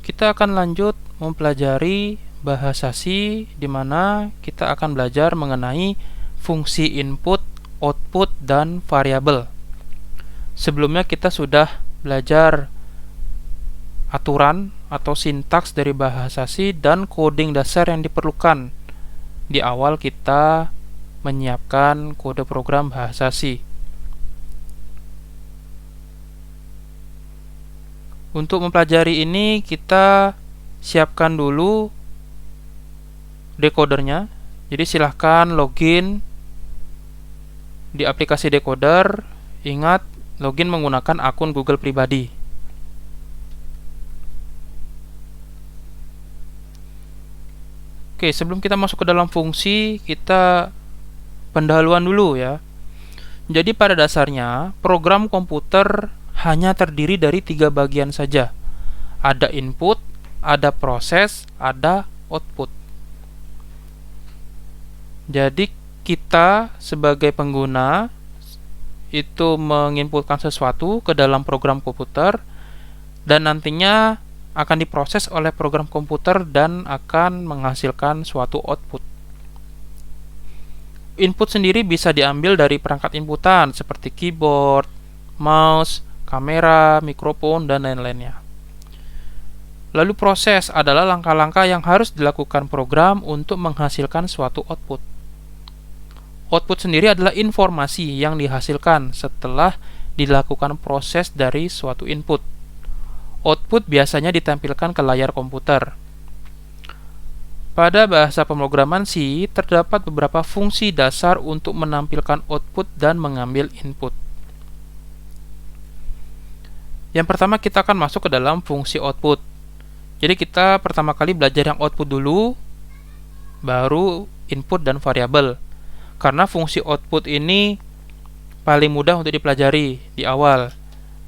Kita akan lanjut mempelajari bahasa C, di mana kita akan belajar mengenai fungsi input, output, dan variabel. Sebelumnya kita sudah belajar aturan atau sintaks dari bahasa C dan coding dasar yang diperlukan di awal kita menyiapkan kode program bahasa C. Untuk mempelajari ini, kita siapkan dulu decodernya. Jadi silahkan login di aplikasi decoder. Ingat, login menggunakan akun Google pribadi. Oke, sebelum kita masuk ke dalam fungsi, kita pendahuluan dulu ya. Jadi pada dasarnya, program komputer hanya terdiri dari 3 bagian saja. Ada input, ada proses, ada output. Jadi kita sebagai pengguna itu menginputkan sesuatu ke dalam program komputer dan nantinya akan diproses oleh program komputer dan akan menghasilkan suatu output. Input sendiri bisa diambil dari perangkat inputan seperti keyboard, mouse, kamera, mikrofon, dan lain-lainnya. Lalu proses adalah langkah-langkah yang harus dilakukan program untuk menghasilkan suatu output. Output sendiri adalah informasi yang dihasilkan setelah dilakukan proses dari suatu input. Output biasanya ditampilkan ke layar komputer. Pada bahasa pemrograman C, terdapat beberapa fungsi dasar untuk menampilkan output dan mengambil input. Yang pertama, kita akan masuk ke dalam fungsi output. Jadi kita pertama kali belajar yang output dulu, baru input dan variabel. Karena fungsi output ini paling mudah untuk dipelajari di awal.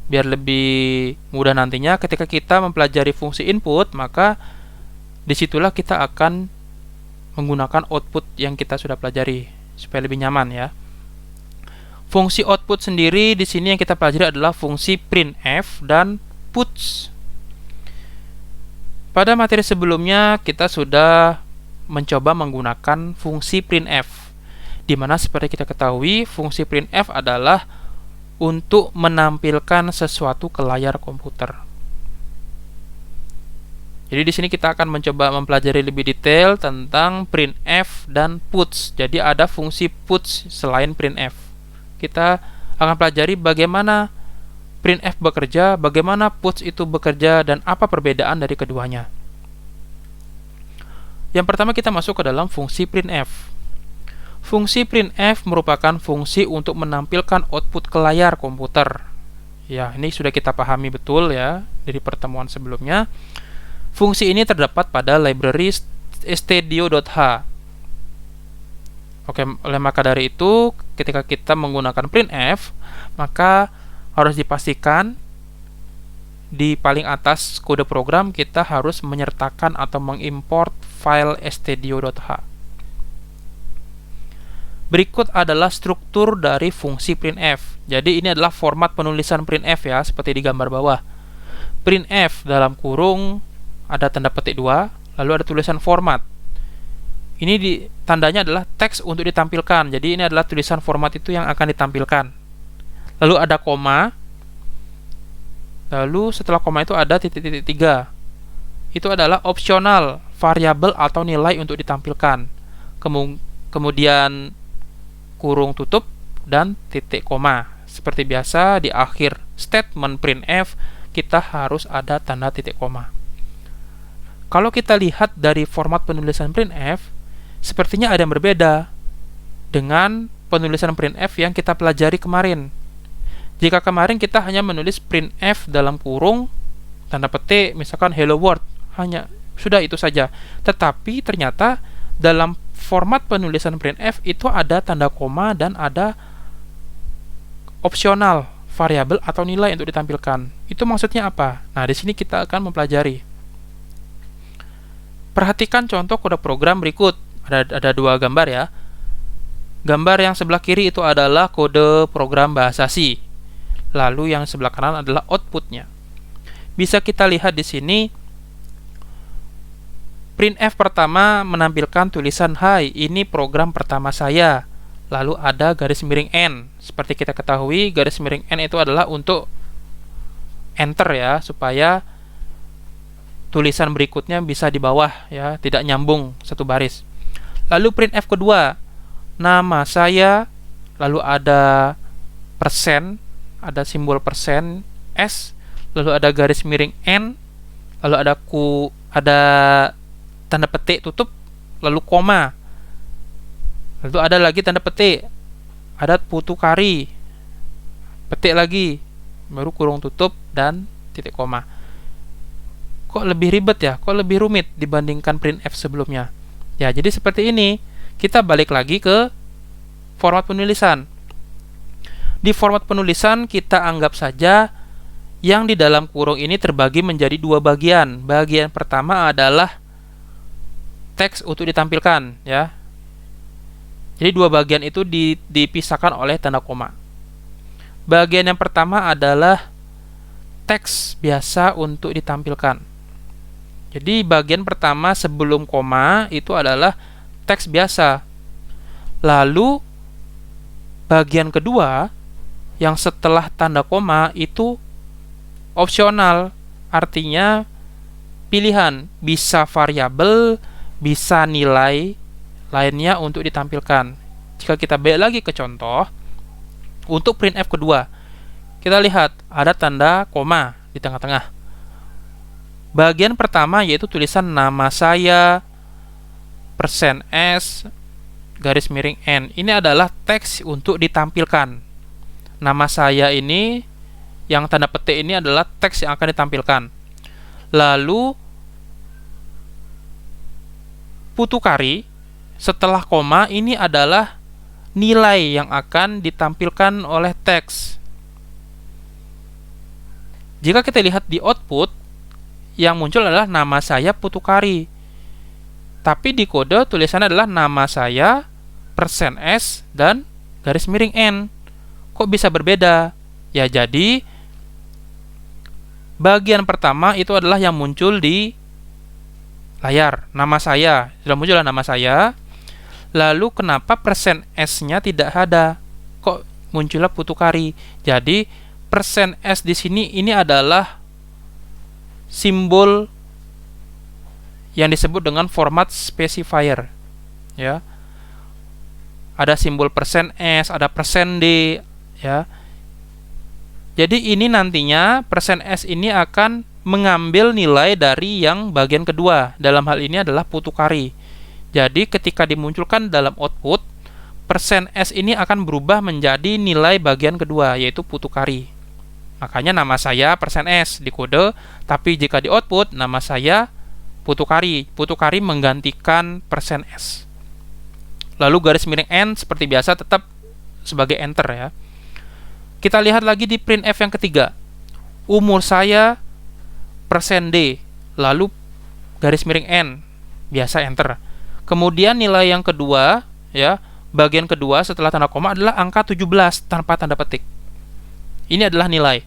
Biar lebih mudah nantinya ketika kita mempelajari fungsi input, maka disitulah kita akan menggunakan output yang kita sudah pelajari supaya lebih nyaman ya. Fungsi output sendiri di sini yang kita pelajari adalah fungsi printf dan puts. Pada materi sebelumnya kita sudah mencoba menggunakan fungsi printf, di mana seperti kita ketahui fungsi printf adalah untuk menampilkan sesuatu ke layar komputer. Jadi di sini kita akan mencoba mempelajari lebih detail tentang printf dan puts. Jadi ada fungsi puts selain printf. Kita akan pelajari bagaimana printf bekerja, bagaimana puts itu bekerja, dan apa perbedaan dari keduanya. Yang pertama kita masuk ke dalam fungsi printf. Fungsi printf merupakan fungsi untuk menampilkan output ke layar komputer. Ya, ini sudah kita pahami betul ya dari pertemuan sebelumnya. Fungsi ini terdapat pada library stdio.h. Oke, oleh maka dari itu, ketika kita menggunakan printf, maka harus dipastikan di paling atas kode program kita harus menyertakan atau mengimport file stdio.h. Berikut adalah struktur dari fungsi printf. Jadi ini adalah format penulisan printf ya, seperti di gambar bawah. Printf dalam kurung ada tanda petik 2, lalu ada tulisan format. Ini tandanya adalah teks untuk ditampilkan. Jadi ini adalah tulisan format itu yang akan ditampilkan. Lalu ada koma. Lalu setelah koma itu ada titik-titik 3. Itu adalah opsional variabel atau nilai untuk ditampilkan. Kemudian kurung tutup dan titik koma. Seperti biasa di akhir statement printf kita harus ada tanda titik koma. Kalau kita lihat dari format penulisan printf, sepertinya ada yang berbeda dengan penulisan printf yang kita pelajari kemarin. Jika kemarin kita hanya menulis printf dalam kurung tanda petik misalkan hello world, hanya sudah itu saja. Tetapi ternyata dalam format penulisan printf itu ada tanda koma dan ada opsional variabel atau nilai untuk ditampilkan. Itu maksudnya apa? Nah, di sini kita akan mempelajari. Perhatikan contoh kode program berikut. Ada 2 gambar ya. Gambar yang sebelah kiri itu adalah kode program bahasa C. Lalu yang sebelah kanan adalah outputnya. Bisa kita lihat di sini printf pertama menampilkan tulisan "Hai, ini program pertama saya". Lalu ada garis miring N. Seperti kita ketahui, garis miring N itu adalah untuk enter ya, supaya tulisan berikutnya bisa di bawah ya, tidak nyambung satu baris. Lalu printf kedua, nama saya, lalu ada persen, ada simbol persen S, lalu ada garis miring N, lalu ada tanda petik tutup, lalu koma, lalu ada lagi tanda petik, ada putu kari, petik lagi, baru kurung tutup dan titik koma. Kok lebih ribet ya? Kok lebih rumit dibandingkan printf sebelumnya? Ya, jadi seperti ini. Kita balik lagi ke format penulisan. Di format penulisan kita anggap saja yang di dalam kurung ini terbagi menjadi dua bagian. Bagian pertama adalah teks untuk ditampilkan ya. Jadi dua bagian itu dipisahkan oleh tanda koma. Bagian yang pertama adalah teks biasa untuk ditampilkan. Jadi bagian pertama sebelum koma itu adalah teks biasa. Lalu bagian kedua yang setelah tanda koma itu opsional, artinya pilihan, bisa variabel, bisa nilai lainnya untuk ditampilkan. Jika kita balik lagi ke contoh, untuk printf kedua, kita lihat ada tanda koma di tengah-tengah. Bagian pertama yaitu tulisan nama saya, persen S, garis miring N. Ini adalah teks untuk ditampilkan. Nama saya ini, yang tanda petik ini adalah teks yang akan ditampilkan. Lalu putu kari setelah koma ini adalah nilai yang akan ditampilkan oleh teks. Jika kita lihat di output, yang muncul adalah nama saya putu kari. Tapi di kode tulisannya adalah nama saya, persen S, dan garis miring N. Kok bisa berbeda? Ya, jadi bagian pertama itu adalah yang muncul di layar, nama saya. Sudah muncul nama saya. Lalu kenapa persen S-nya tidak ada? Kok munculnya putu kari? Jadi persen S di sini ini adalah simbol yang disebut dengan format specifier. Ya. Ada simbol persen S, ada persen D, ya. Jadi ini nantinya persen S ini akan mengambil nilai dari yang bagian kedua. Dalam hal ini adalah putu kari. Jadi ketika dimunculkan dalam output, persen S ini akan berubah menjadi nilai bagian kedua, yaitu putu kari. Makanya nama saya persen S di kode, tapi jika di output nama saya putu kari. Putu kari menggantikan persen S. Lalu garis miring N seperti biasa tetap sebagai enter ya. Kita lihat lagi di printf yang ketiga. Umur saya persen D, lalu garis miring N, biasa enter. Kemudian nilai yang kedua, ya, bagian kedua setelah tanda koma adalah angka 17 tanpa tanda petik. Ini adalah nilai.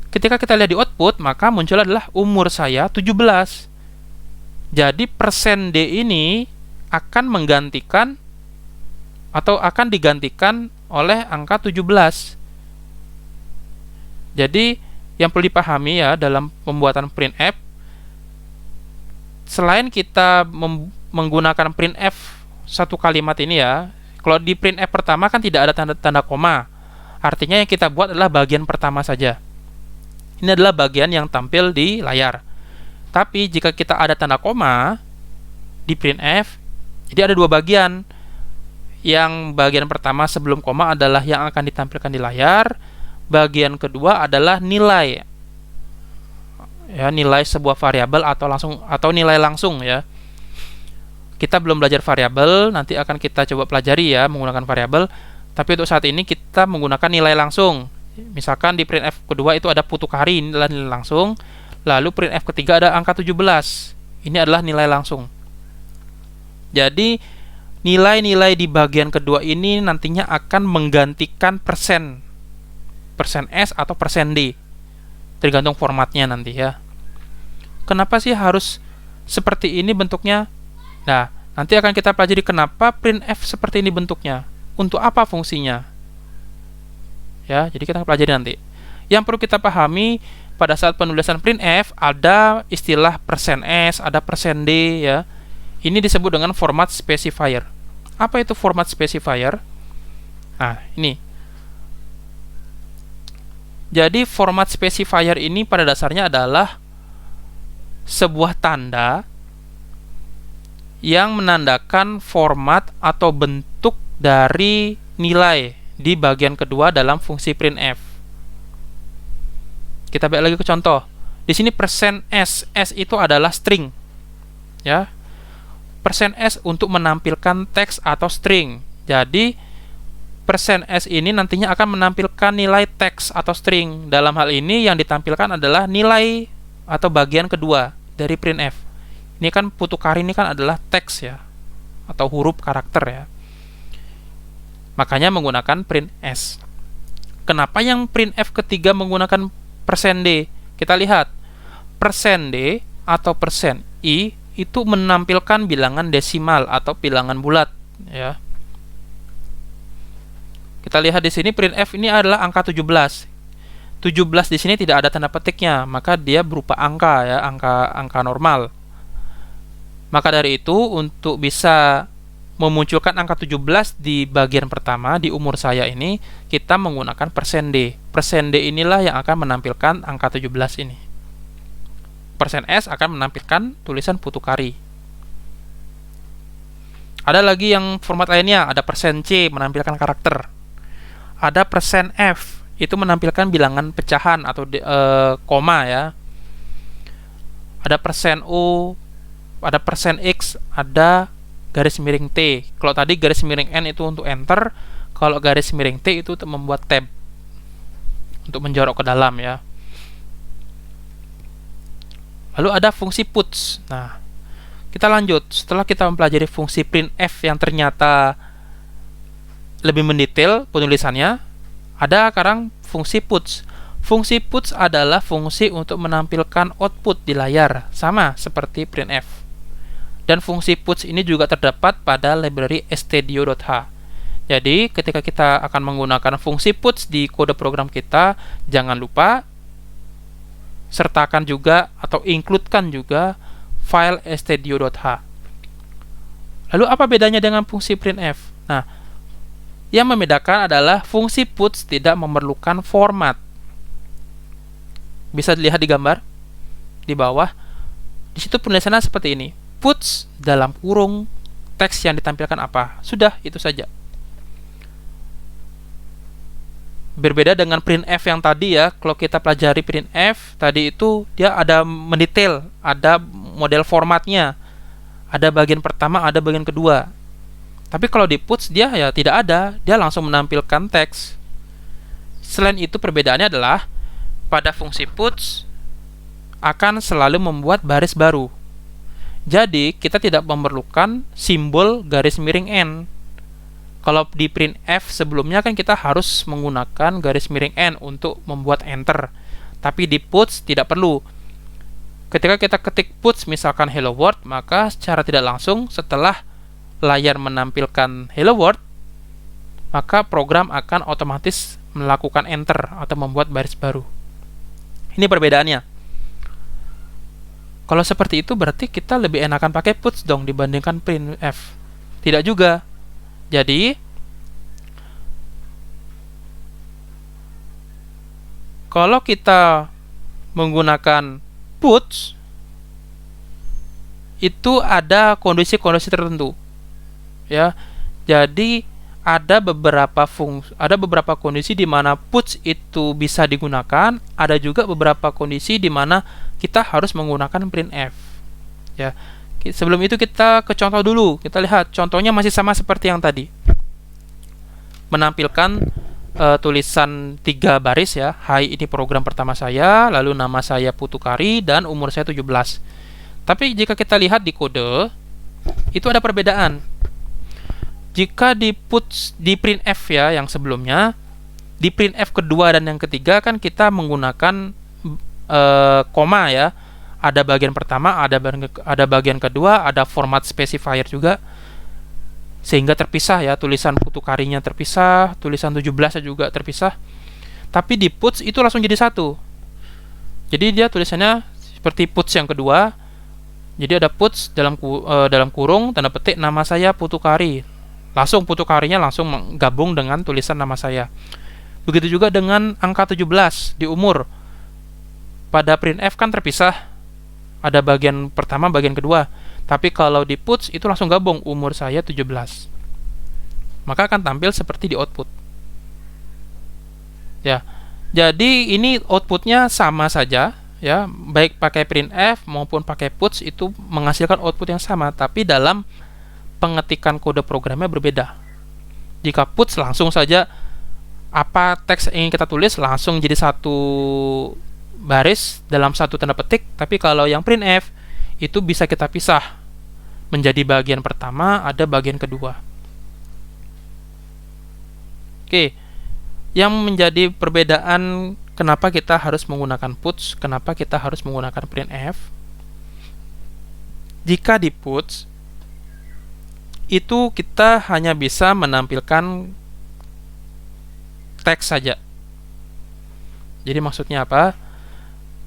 Ketika kita lihat di output, maka muncul adalah umur saya 17. Jadi persen D ini akan menggantikan atau akan digantikan oleh angka 17. Jadi yang perlu dipahami ya dalam pembuatan printf, selain kita menggunakan printf satu kalimat ini ya, kalau di printf pertama kan tidak ada tanda koma. Artinya yang kita buat adalah bagian pertama saja. Ini adalah bagian yang tampil di layar. Tapi jika kita ada tanda koma di printf, jadi ada dua bagian. Yang bagian pertama sebelum koma adalah yang akan ditampilkan di layar. Bagian kedua adalah nilai. Ya, nilai sebuah variabel atau nilai langsung ya. Kita belum belajar variabel, nanti akan kita coba pelajari ya menggunakan variabel. Tapi untuk saat ini kita menggunakan nilai langsung. Misalkan di printf kedua itu ada putu kari, ini adalah nilai langsung. Lalu printf ketiga ada angka 17. Ini adalah nilai langsung. Jadi nilai-nilai di bagian kedua ini nantinya akan menggantikan persen S atau persen D, tergantung formatnya nanti ya. Kenapa sih harus seperti ini bentuknya. Nah, nanti akan kita pelajari kenapa printf seperti ini bentuknya, untuk apa fungsinya. Ya, jadi kita pelajari nanti. Yang perlu kita pahami pada saat penulisan printf ada istilah %s, ada %d ya. Ini disebut dengan format specifier. Apa itu format specifier? Nah, ini. Jadi format specifier ini pada dasarnya adalah sebuah tanda yang menandakan format atau bentuk dari nilai di bagian kedua dalam fungsi printf. Kita balik lagi ke contoh. Di sini %s, s itu adalah string. Ya. %s untuk menampilkan teks atau string. Jadi %s ini nantinya akan menampilkan nilai teks atau string. Dalam hal ini yang ditampilkan adalah nilai atau bagian kedua dari printf. Ini kan putukari ini kan adalah teks ya, atau huruf karakter ya. Makanya menggunakan printf. Kenapa yang printf ketiga menggunakan %d? Kita lihat %d atau %i itu menampilkan bilangan desimal atau bilangan bulat ya. Kita lihat di sini printf ini adalah angka 17. 17 di sini tidak ada tanda petiknya, maka dia berupa angka ya, angka normal. Maka dari itu untuk bisa memunculkan angka 17 di bagian pertama di umur saya ini, kita menggunakan %d. %d inilah yang akan menampilkan angka 17 ini. %s akan menampilkan tulisan putukari. Ada lagi yang format lainnya, ada %c menampilkan karakter. Ada %f itu menampilkan bilangan pecahan atau koma ya. Ada %o, ada %x, ada garis miring T. Kalau tadi garis miring N itu untuk enter, kalau garis miring T itu untuk membuat tab, untuk menjorok ke dalam ya. Lalu ada fungsi puts. Nah, kita lanjut. Setelah kita mempelajari fungsi printf yang ternyata lebih mendetail penulisannya, ada sekarang fungsi puts. Fungsi puts adalah fungsi untuk menampilkan output di layar, sama seperti printf. Dan fungsi puts ini juga terdapat pada library stdio.h. Jadi, ketika kita akan menggunakan fungsi puts di kode program kita, jangan lupa sertakan juga atau includekan juga file stdio.h. Lalu apa bedanya dengan fungsi printf? Nah, yang membedakan adalah fungsi puts tidak memerlukan format. Bisa dilihat di gambar di bawah. Di situ penulisannya seperti ini. Puts dalam kurung teks yang ditampilkan apa. Sudah, itu saja. Berbeda dengan printf yang tadi ya. Kalau kita pelajari printf tadi itu dia ada mendetail, ada model formatnya, ada bagian pertama, ada bagian kedua. Tapi kalau di puts dia ya tidak ada, dia langsung menampilkan teks. Selain itu perbedaannya adalah pada fungsi puts akan selalu membuat baris baru. Jadi kita tidak memerlukan simbol garis miring N. Kalau di printf sebelumnya kan kita harus menggunakan garis miring N untuk membuat enter. Tapi di puts tidak perlu. Ketika kita ketik puts misalkan hello world, maka secara tidak langsung setelah layar menampilkan hello world, maka program akan otomatis melakukan enter atau membuat baris baru. Ini perbedaannya. Kalau seperti itu berarti kita lebih enakan pakai puts dong dibandingkan printf. Tidak juga. Jadi kalau kita menggunakan puts itu ada kondisi-kondisi tertentu. Ya. Jadi ada beberapa kondisi di mana puts itu bisa digunakan, ada juga beberapa kondisi di mana kita harus menggunakan printf. Ya. Sebelum itu kita ke contoh dulu. Kita lihat contohnya masih sama seperti yang tadi. Menampilkan tulisan 3 baris ya. Hai, ini program pertama saya, lalu nama saya Putukari dan umur saya 17. Tapi jika kita lihat di kode, itu ada perbedaan. Jika di puts di printf ya yang sebelumnya, di printf kedua dan yang ketiga kan kita menggunakan koma ya. ada bagian pertama, ada bagian kedua, ada format specifier juga, sehingga terpisah ya, tulisan putu karinya terpisah, tulisan 17 juga terpisah. Tapi di puts itu langsung jadi satu. Jadi dia tulisannya seperti puts yang kedua. Jadi ada puts dalam kurung tanda petik nama saya Putu Kari. Langsung putu karinya langsung gabung dengan tulisan nama saya. Begitu juga dengan angka 17 di umur. Pada printf kan terpisah. Ada bagian pertama, bagian kedua. Tapi kalau di puts itu langsung gabung, umur saya 17. Maka akan tampil seperti di output. Ya. Jadi ini outputnya sama saja, ya, baik pakai printf maupun pakai puts itu menghasilkan output yang sama, tapi dalam pengetikan kode programnya berbeda. Jika puts langsung saja apa teks yang ingin kita tulis langsung jadi satu baris dalam satu tanda petik, tapi kalau yang printf itu bisa kita pisah menjadi bagian pertama, ada bagian kedua. Oke, yang menjadi perbedaan kenapa kita harus menggunakan puts, kenapa kita harus menggunakan printf. Jika di puts itu kita hanya bisa menampilkan teks saja. Jadi maksudnya apa?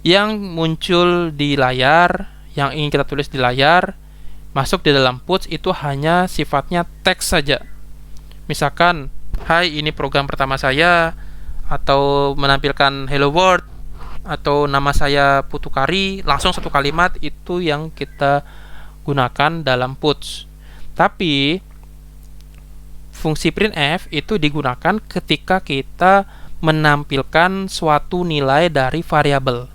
Yang muncul di layar, yang ingin kita tulis di layar, masuk di dalam puts itu hanya sifatnya teks saja. Misalkan, hai, ini program pertama saya, atau menampilkan hello world, atau nama saya Putu Kari, langsung satu kalimat, itu yang kita gunakan dalam puts. Tapi fungsi printf itu digunakan ketika kita menampilkan suatu nilai dari variabel.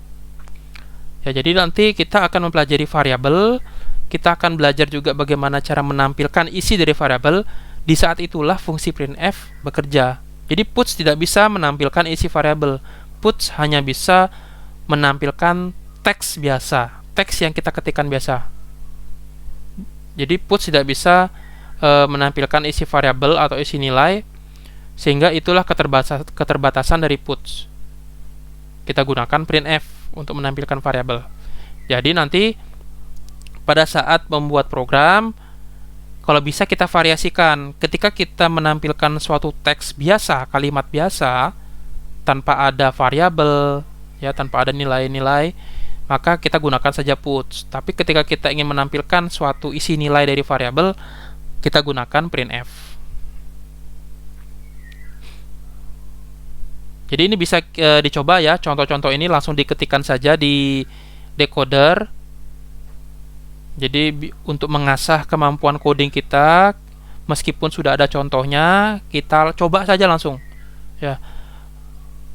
Ya, jadi nanti kita akan mempelajari variabel, kita akan belajar juga bagaimana cara menampilkan isi dari variabel. Di saat itulah fungsi printf bekerja. Jadi puts tidak bisa menampilkan isi variabel. Puts hanya bisa menampilkan teks biasa, teks yang kita ketikkan biasa. Jadi puts tidak bisa menampilkan isi variabel atau isi nilai, sehingga itulah keterbatasan dari puts. Kita gunakan printf untuk menampilkan variabel. Jadi nanti pada saat membuat program, kalau bisa kita variasikan. Ketika kita menampilkan suatu teks biasa, kalimat biasa, tanpa ada variabel, ya, tanpa ada nilai-nilai, maka kita gunakan saja puts. Tapi ketika kita ingin menampilkan suatu isi nilai dari variabel, kita gunakan printf. Jadi ini bisa dicoba ya, contoh-contoh ini langsung diketikkan saja di decoder. Jadi untuk mengasah kemampuan coding kita, meskipun sudah ada contohnya, kita coba saja langsung. Ya,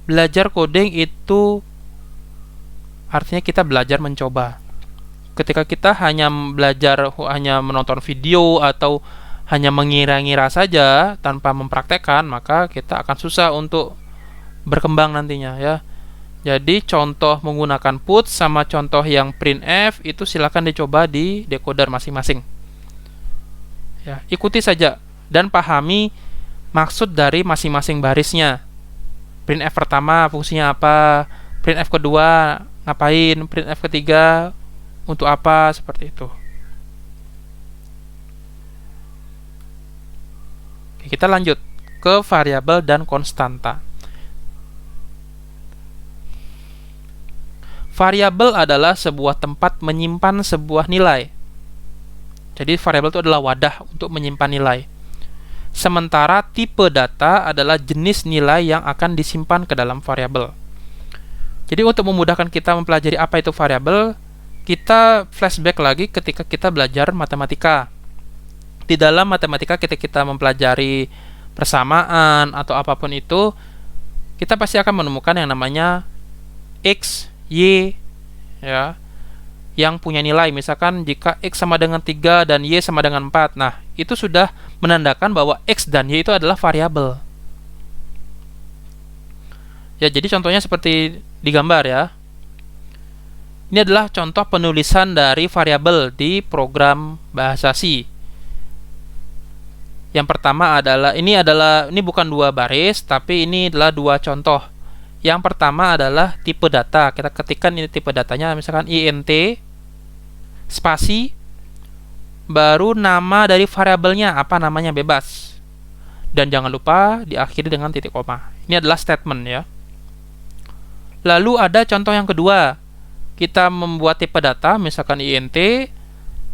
belajar coding itu artinya kita belajar mencoba. Ketika kita hanya belajar, hanya menonton video atau hanya mengira-ngira saja tanpa mempraktekkan, maka kita akan susah untuk berkembang nantinya, ya. Jadi contoh menggunakan puts sama contoh yang printf itu silakan dicoba di decoder masing-masing. Ya, ikuti saja dan pahami maksud dari masing-masing barisnya. Printf pertama fungsinya apa, printf kedua ngapain, printf ketiga untuk apa, seperti itu. Oke, kita lanjut ke variabel dan konstanta. Variabel adalah sebuah tempat menyimpan sebuah nilai. Jadi variabel itu adalah wadah untuk menyimpan nilai. Sementara tipe data adalah jenis nilai yang akan disimpan ke dalam variabel. Jadi untuk memudahkan kita mempelajari apa itu variabel, kita flashback lagi ketika kita belajar matematika. Di dalam matematika ketika kita mempelajari persamaan atau apapun itu, kita pasti akan menemukan yang namanya X, Y, ya, yang punya nilai. Misalkan jika X sama dengan 3 dan Y sama dengan 4, nah itu sudah menandakan bahwa X dan Y itu adalah variabel. Ya, jadi contohnya seperti digambar ya. Ini adalah contoh penulisan dari variabel di program bahasa C. Yang pertama adalah ini bukan dua baris, tapi ini adalah dua contoh. Yang pertama adalah tipe data. Kita ketikkan ini tipe datanya, misalkan int spasi baru nama dari variabelnya, apa namanya, bebas. Dan jangan lupa diakhiri dengan titik koma. Ini adalah statement ya. Lalu ada contoh yang kedua. Kita membuat tipe data, misalkan int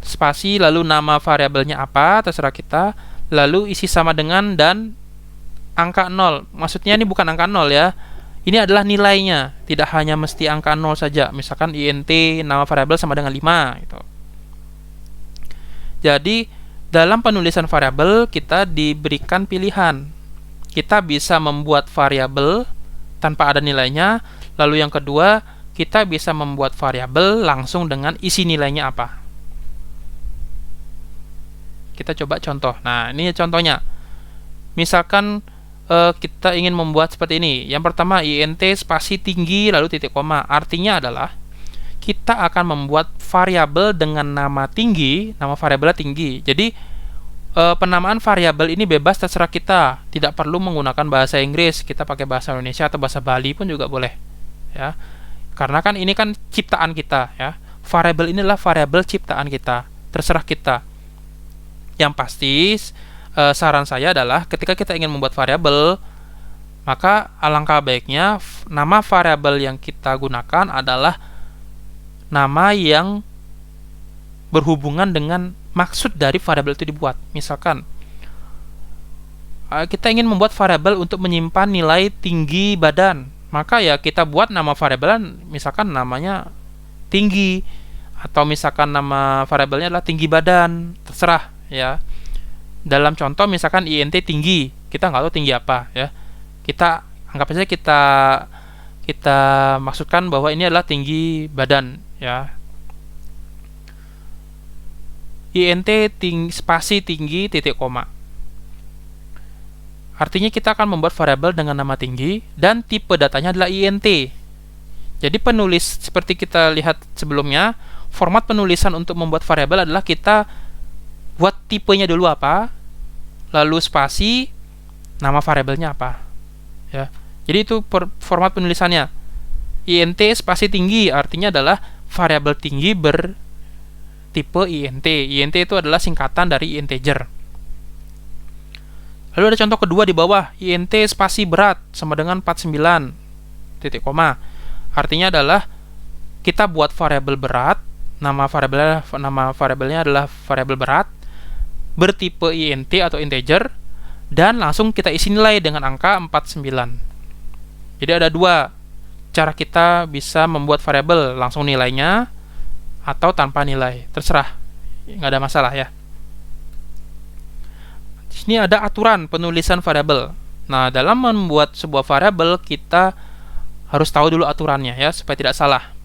spasi lalu nama variabelnya apa, terserah kita, lalu isi sama dengan dan angka 0. Maksudnya ini bukan angka 0 ya. Ini adalah nilainya, tidak hanya mesti angka 0 saja. Misalkan int nama variabel sama dengan 5 gitu. Jadi dalam penulisan variabel kita diberikan pilihan. Kita bisa membuat variabel tanpa ada nilainya. Lalu yang kedua, kita bisa membuat variabel langsung dengan isi nilainya apa. Kita coba contoh. Nah, ini contohnya. Misalkan kita ingin membuat seperti ini. Yang pertama, int spasi tinggi lalu titik koma. Artinya adalah kita akan membuat variabel dengan nama tinggi, nama variabelnya tinggi. Jadi penamaan variabel ini bebas, terserah kita. Tidak perlu menggunakan bahasa Inggris. Kita pakai bahasa Indonesia atau bahasa Bali pun juga boleh. Ya. Karena kan ini kan ciptaan kita ya. Variabel ini adalah variabel ciptaan kita. Terserah kita. Yang pasti saran saya adalah ketika kita ingin membuat variabel, maka alangkah baiknya nama variabel yang kita gunakan adalah nama yang berhubungan dengan maksud dari variabel itu dibuat. Misalkan kita ingin membuat variabel untuk menyimpan nilai tinggi badan, maka ya kita buat nama variabel misalkan namanya tinggi, atau misalkan nama variabelnya adalah tinggi badan, terserah ya. Dalam contoh misalkan int tinggi, kita nggak tahu tinggi apa ya. Kita anggap saja kita maksudkan bahwa ini adalah tinggi badan ya. int spasi tinggi titik koma. Artinya kita akan membuat variabel dengan nama tinggi dan tipe datanya adalah int. Jadi penulis seperti kita lihat sebelumnya, format penulisan untuk membuat variabel adalah kita buat tipenya dulu apa, lalu spasi nama variabelnya apa ya. Jadi itu format penulisannya. int spasi tinggi artinya adalah variabel tinggi bertipe int. Int itu adalah singkatan dari integer. Lalu ada contoh kedua di bawah, int spasi berat sama dengan 49 titik koma. Artinya adalah kita buat variabel berat, nama variabelnya adalah variabel berat bertipe int atau integer, dan langsung kita isi nilai dengan angka 49. Jadi ada dua cara kita bisa membuat variabel, langsung nilainya atau tanpa nilai, terserah, nggak ada masalah ya. Di sini ada aturan penulisan variabel. Nah, dalam membuat sebuah variabel kita harus tahu dulu aturannya ya, supaya tidak salah.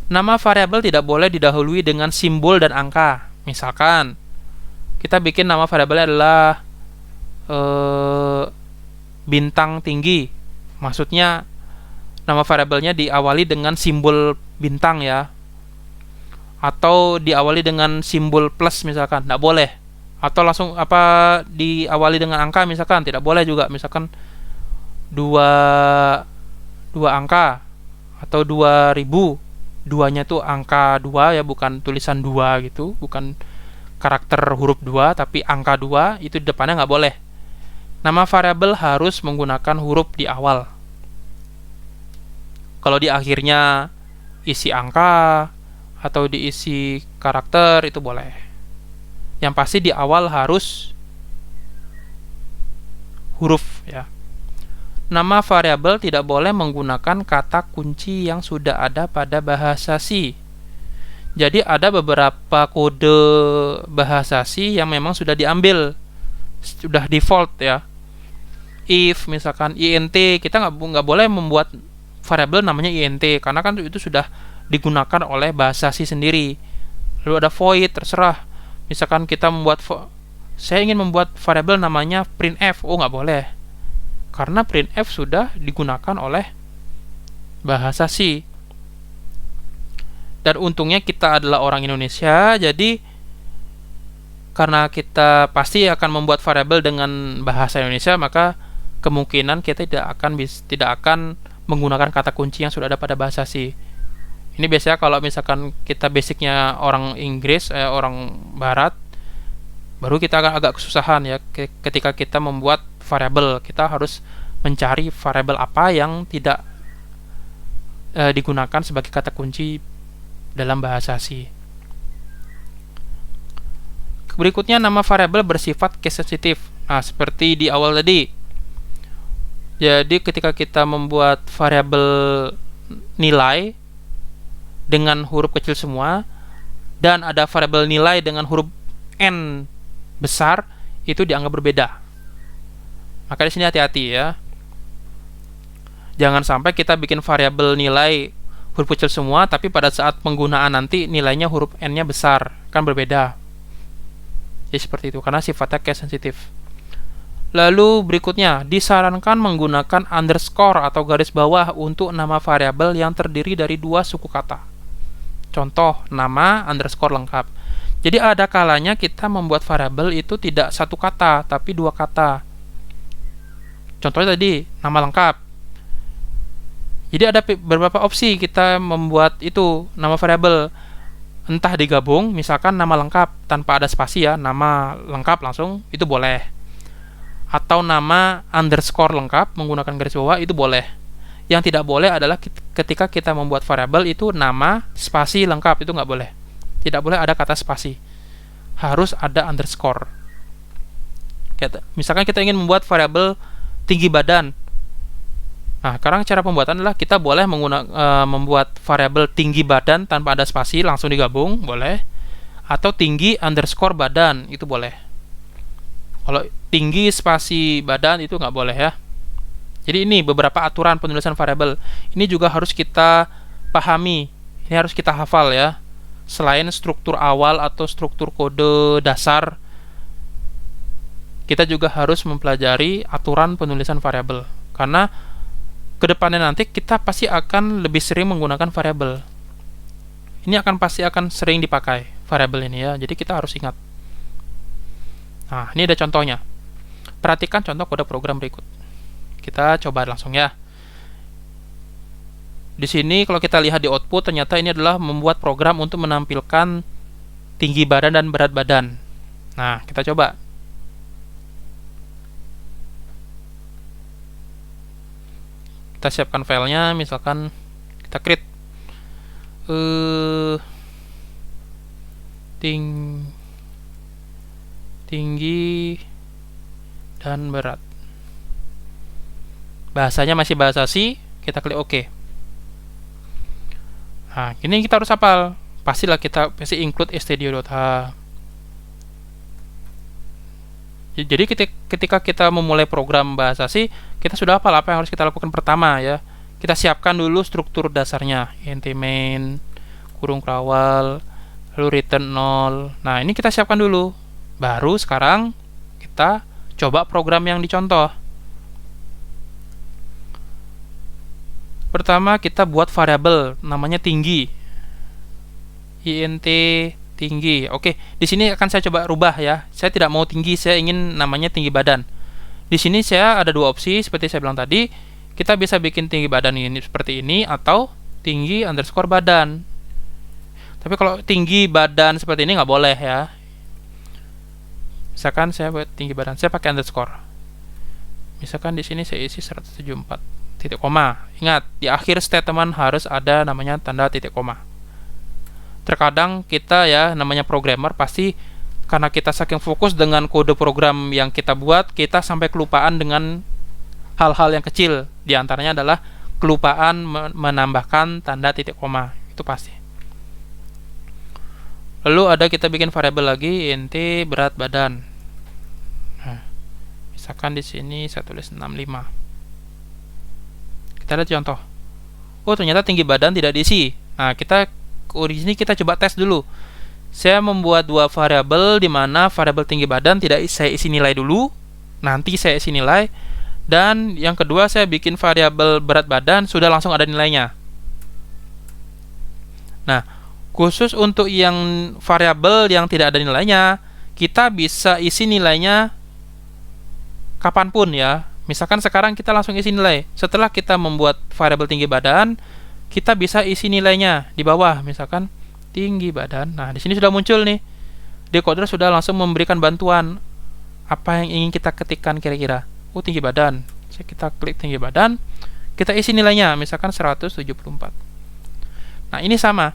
Nama variabel tidak boleh didahului dengan simbol dan angka. Misalkan kita bikin nama variabelnya adalah bintang tinggi. Maksudnya nama variabelnya diawali dengan simbol bintang ya, atau diawali dengan simbol plus misalkan, tidak boleh. Atau langsung diawali dengan angka misalkan, tidak boleh juga. Misalkan dua angka atau 2000, duanya tuh angka 2 ya, bukan tulisan 2 gitu, bukan karakter huruf 2 tapi angka 2, itu di depannya nggak boleh. Nama variabel harus menggunakan huruf di awal. Kalau di akhirnya isi angka atau diisi karakter itu boleh. Yang pasti di awal harus huruf ya. Nama variabel tidak boleh menggunakan kata kunci yang sudah ada pada bahasa C. Jadi ada beberapa kode bahasa C yang memang sudah diambil, sudah default ya. If misalkan int, kita nggak boleh membuat variabel namanya int karena kan itu sudah digunakan oleh bahasa C sendiri. Lalu ada void, terserah. Misalkan kita saya ingin membuat variabel namanya printf, nggak boleh. Karena printf sudah digunakan oleh bahasa C. Dan untungnya kita adalah orang Indonesia, jadi karena kita pasti akan membuat variabel dengan bahasa Indonesia, maka kemungkinan kita tidak akan menggunakan kata kunci yang sudah ada pada bahasa C. Ini biasanya kalau misalkan kita basicnya orang Inggris, orang Barat, baru kita agak kesusahan ya ketika kita membuat variabel. Kita harus mencari variabel apa yang tidak digunakan sebagai kata kunci dalam bahasa C. Berikutnya, nama variabel bersifat case sensitif. Nah, seperti di awal tadi. Jadi ketika kita membuat variabel nilai dengan huruf kecil semua dan ada variabel nilai dengan huruf N besar, itu dianggap berbeda. Maka di sini hati-hati ya. Jangan sampai kita bikin variabel nilai huruf kecil semua, tapi pada saat penggunaan nanti nilainya huruf N-nya besar, kan berbeda. Jadi seperti itu, karena sifatnya case sensitif. Lalu berikutnya, disarankan menggunakan underscore atau garis bawah untuk nama variabel yang terdiri dari dua suku kata. Contoh, nama underscore lengkap. Jadi ada kalanya kita membuat variabel itu tidak satu kata, tapi dua kata. Contohnya tadi, nama lengkap. Jadi ada beberapa opsi kita membuat itu, nama variabel. Entah digabung, misalkan nama lengkap tanpa ada spasi ya, nama lengkap langsung, itu boleh. Atau nama underscore lengkap menggunakan garis bawah, itu boleh. Yang tidak boleh adalah ketika kita membuat variabel itu nama spasi lengkap, itu nggak boleh. Tidak boleh ada kata spasi. Harus ada underscore. Misalkan kita ingin membuat variabel tinggi badan. Nah, sekarang cara pembuatan adalah kita boleh membuat variabel tinggi badan tanpa ada spasi, langsung digabung, boleh. Atau tinggi underscore badan, itu boleh. Kalau tinggi spasi badan itu nggak boleh ya. Jadi ini beberapa aturan penulisan variabel. Ini juga harus kita pahami. Ini harus kita hafal ya. Selain struktur awal atau struktur kode dasar, kita juga harus mempelajari aturan penulisan variabel. Karena kedepannya nanti kita pasti akan lebih sering menggunakan variabel. Ini pasti akan sering dipakai variabel ini ya. Jadi kita harus ingat. Nah, ini ada contohnya. Perhatikan contoh kode program berikut. Kita coba langsung ya. Di sini kalau kita lihat di output, ternyata ini adalah membuat program untuk menampilkan tinggi badan dan berat badan. Nah, kita coba. Kita siapkan filenya, misalkan kita create tinggi dan berat. Bahasanya masih bahasa C, kita klik OK. Nah, ini kita harus hafal. Pastilah kita pasti include stdio.h. Jadi ketika kita memulai program bahasa C, kita sudah hafal apa yang harus kita lakukan pertama ya. Kita siapkan dulu struktur dasarnya, int main, kurung kawal, lalu return 0. Nah, ini kita siapkan dulu. Baru sekarang kita coba program yang dicontoh. Pertama kita buat variabel namanya tinggi. int tinggi. Oke, di sini akan saya coba rubah ya. Saya tidak mau tinggi, saya ingin namanya tinggi badan. Di sini saya ada dua opsi seperti saya bilang tadi. Kita bisa bikin tinggi badan ini seperti ini atau tinggi underscore badan. Tapi kalau tinggi badan seperti ini nggak boleh ya. Misalkan saya buat tinggi badan, saya pakai underscore. Misalkan di sini saya isi 174. Titik koma. Ingat, di akhir statement harus ada namanya tanda titik koma. Terkadang kita ya, namanya programmer, pasti karena kita saking fokus dengan kode program yang kita buat, kita sampai kelupaan dengan hal-hal yang kecil. Di antaranya adalah kelupaan menambahkan tanda titik koma. Itu pasti. Lalu ada kita bikin variabel lagi, int berat badan. Nah, misalkan di sini saya tulis 65. Kita lihat contoh. Oh, ternyata tinggi badan tidak diisi. Nah, di sini kita coba tes dulu. Saya membuat dua variabel di mana variabel tinggi badan tidak saya isi nilai dulu, nanti saya isi nilai, dan yang kedua saya bikin variabel berat badan sudah langsung ada nilainya. Nah, khusus untuk yang variabel yang tidak ada nilainya, kita bisa isi nilainya kapanpun ya. Misalkan sekarang kita langsung isi nilai. Setelah kita membuat variabel tinggi badan, kita bisa isi nilainya di bawah, misalkan tinggi badan. Nah, di sini sudah muncul nih. Decoder sudah langsung memberikan bantuan apa yang ingin kita ketikkan kira-kira. Oh, tinggi badan. Kita klik tinggi badan, kita isi nilainya, misalkan 174. Nah, ini sama.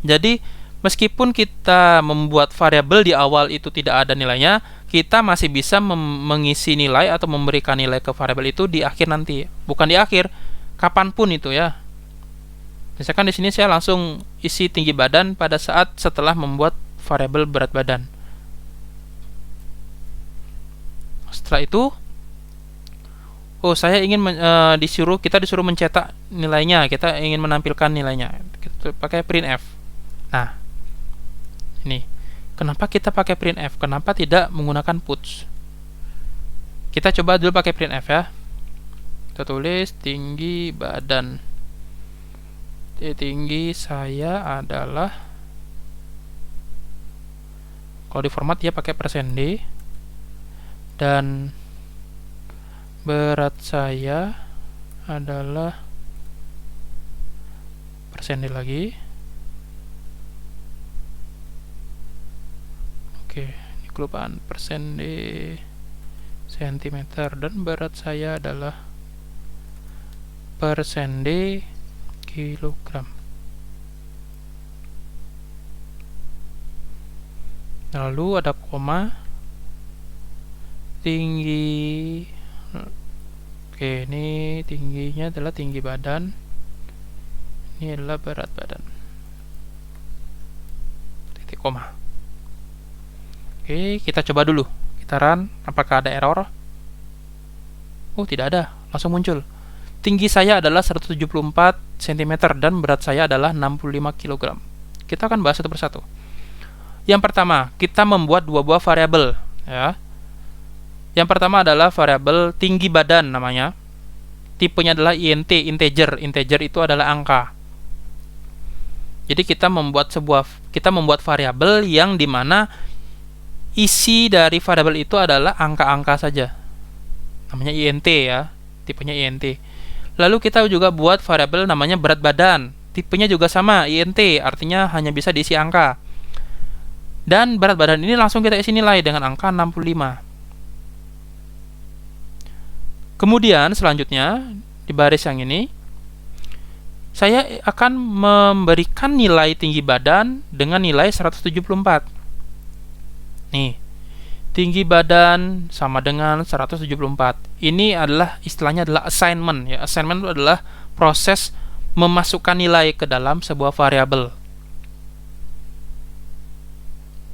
Jadi, meskipun kita membuat variabel di awal itu tidak ada nilainya, kita masih bisa mengisi nilai atau memberikan nilai ke variabel itu di akhir nanti. Bukan di akhir, kapanpun itu ya. Misalkan di sini saya langsung isi tinggi badan pada saat setelah membuat variabel berat badan. Setelah itu, saya ingin kita disuruh mencetak nilainya, kita ingin menampilkan nilainya. Kita pakai printf. Nah, ini. Kenapa kita pakai printf? Kenapa tidak menggunakan puts? Kita coba dulu pakai printf ya. Kita tulis tinggi badan. Tinggi saya adalah, kalau di format dia pakai %d, dan berat saya adalah %d lagi. Oke, ini kelupaan, %d cm, dan berat saya adalah %d kilogram. Lalu ada koma, tinggi. Oke, ini tingginya adalah tinggi badan, ini adalah berat badan, titik koma. Oke, kita coba dulu, kita run, apakah ada error? Oh, tidak ada, langsung muncul. Tinggi saya adalah 174 cm dan berat saya adalah 65 kg. Kita akan bahas satu persatu. Yang pertama, kita membuat dua buah variabel ya. Yang pertama adalah variabel tinggi badan namanya. Tipenya adalah int, integer. Integer itu adalah angka. Jadi kita membuat variabel yang dimana isi dari variabel itu adalah angka-angka saja. Namanya int ya, tipenya int. Lalu kita juga buat variabel namanya berat badan. Tipenya juga sama, int, artinya hanya bisa diisi angka. Dan berat badan ini langsung kita isi nilai dengan angka 65. Kemudian selanjutnya di baris yang ini saya akan memberikan nilai tinggi badan dengan nilai 174. Nih, tinggi badan sama dengan 174. Ini adalah istilahnya adalah assignment ya. Assignment itu adalah proses memasukkan nilai ke dalam sebuah variabel.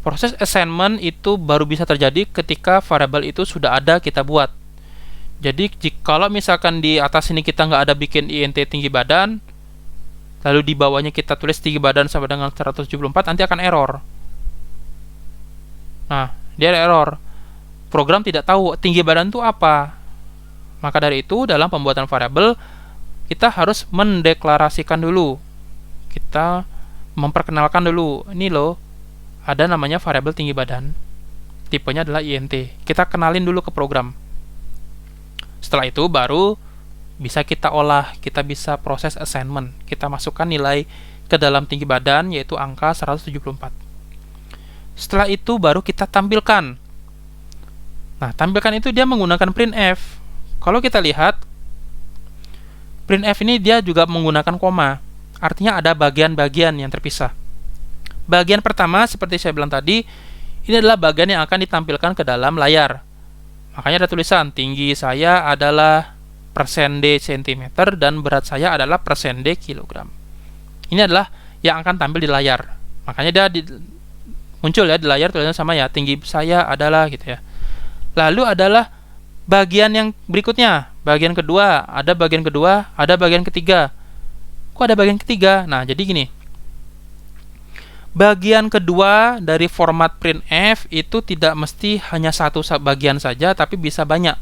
Proses assignment itu baru bisa terjadi ketika variabel itu sudah ada kita buat. Jadi kalau misalkan di atas ini kita nggak ada bikin int tinggi badan, lalu di bawahnya kita tulis tinggi badan sama dengan 174, nanti akan error. Nah, dia ada error. Program tidak tahu tinggi badan itu apa. Maka dari itu, dalam pembuatan variabel, kita harus mendeklarasikan dulu. Kita memperkenalkan dulu, ini loh, ada namanya variabel tinggi badan. Tipenya adalah int. Kita kenalin dulu ke program. Setelah itu baru bisa kita olah, kita bisa proses assignment. Kita masukkan nilai ke dalam tinggi badan, yaitu angka 174. Setelah itu baru kita tampilkan. Nah, tampilkan itu dia menggunakan printf. Kalau kita lihat, printf ini dia juga menggunakan koma. Artinya ada bagian-bagian yang terpisah. Bagian pertama, seperti saya bilang tadi, ini adalah bagian yang akan ditampilkan ke dalam layar. Makanya ada tulisan, tinggi saya adalah %d cm dan berat saya adalah %d kilogram. Ini adalah yang akan tampil di layar. Makanya dia muncul ya di layar tulisannya sama ya, tinggi saya adalah gitu ya. Lalu adalah bagian yang berikutnya, bagian kedua, ada bagian ketiga. Kok ada bagian ketiga? Nah, jadi gini. Bagian kedua dari format printf itu tidak mesti hanya satu bagian saja, tapi bisa banyak.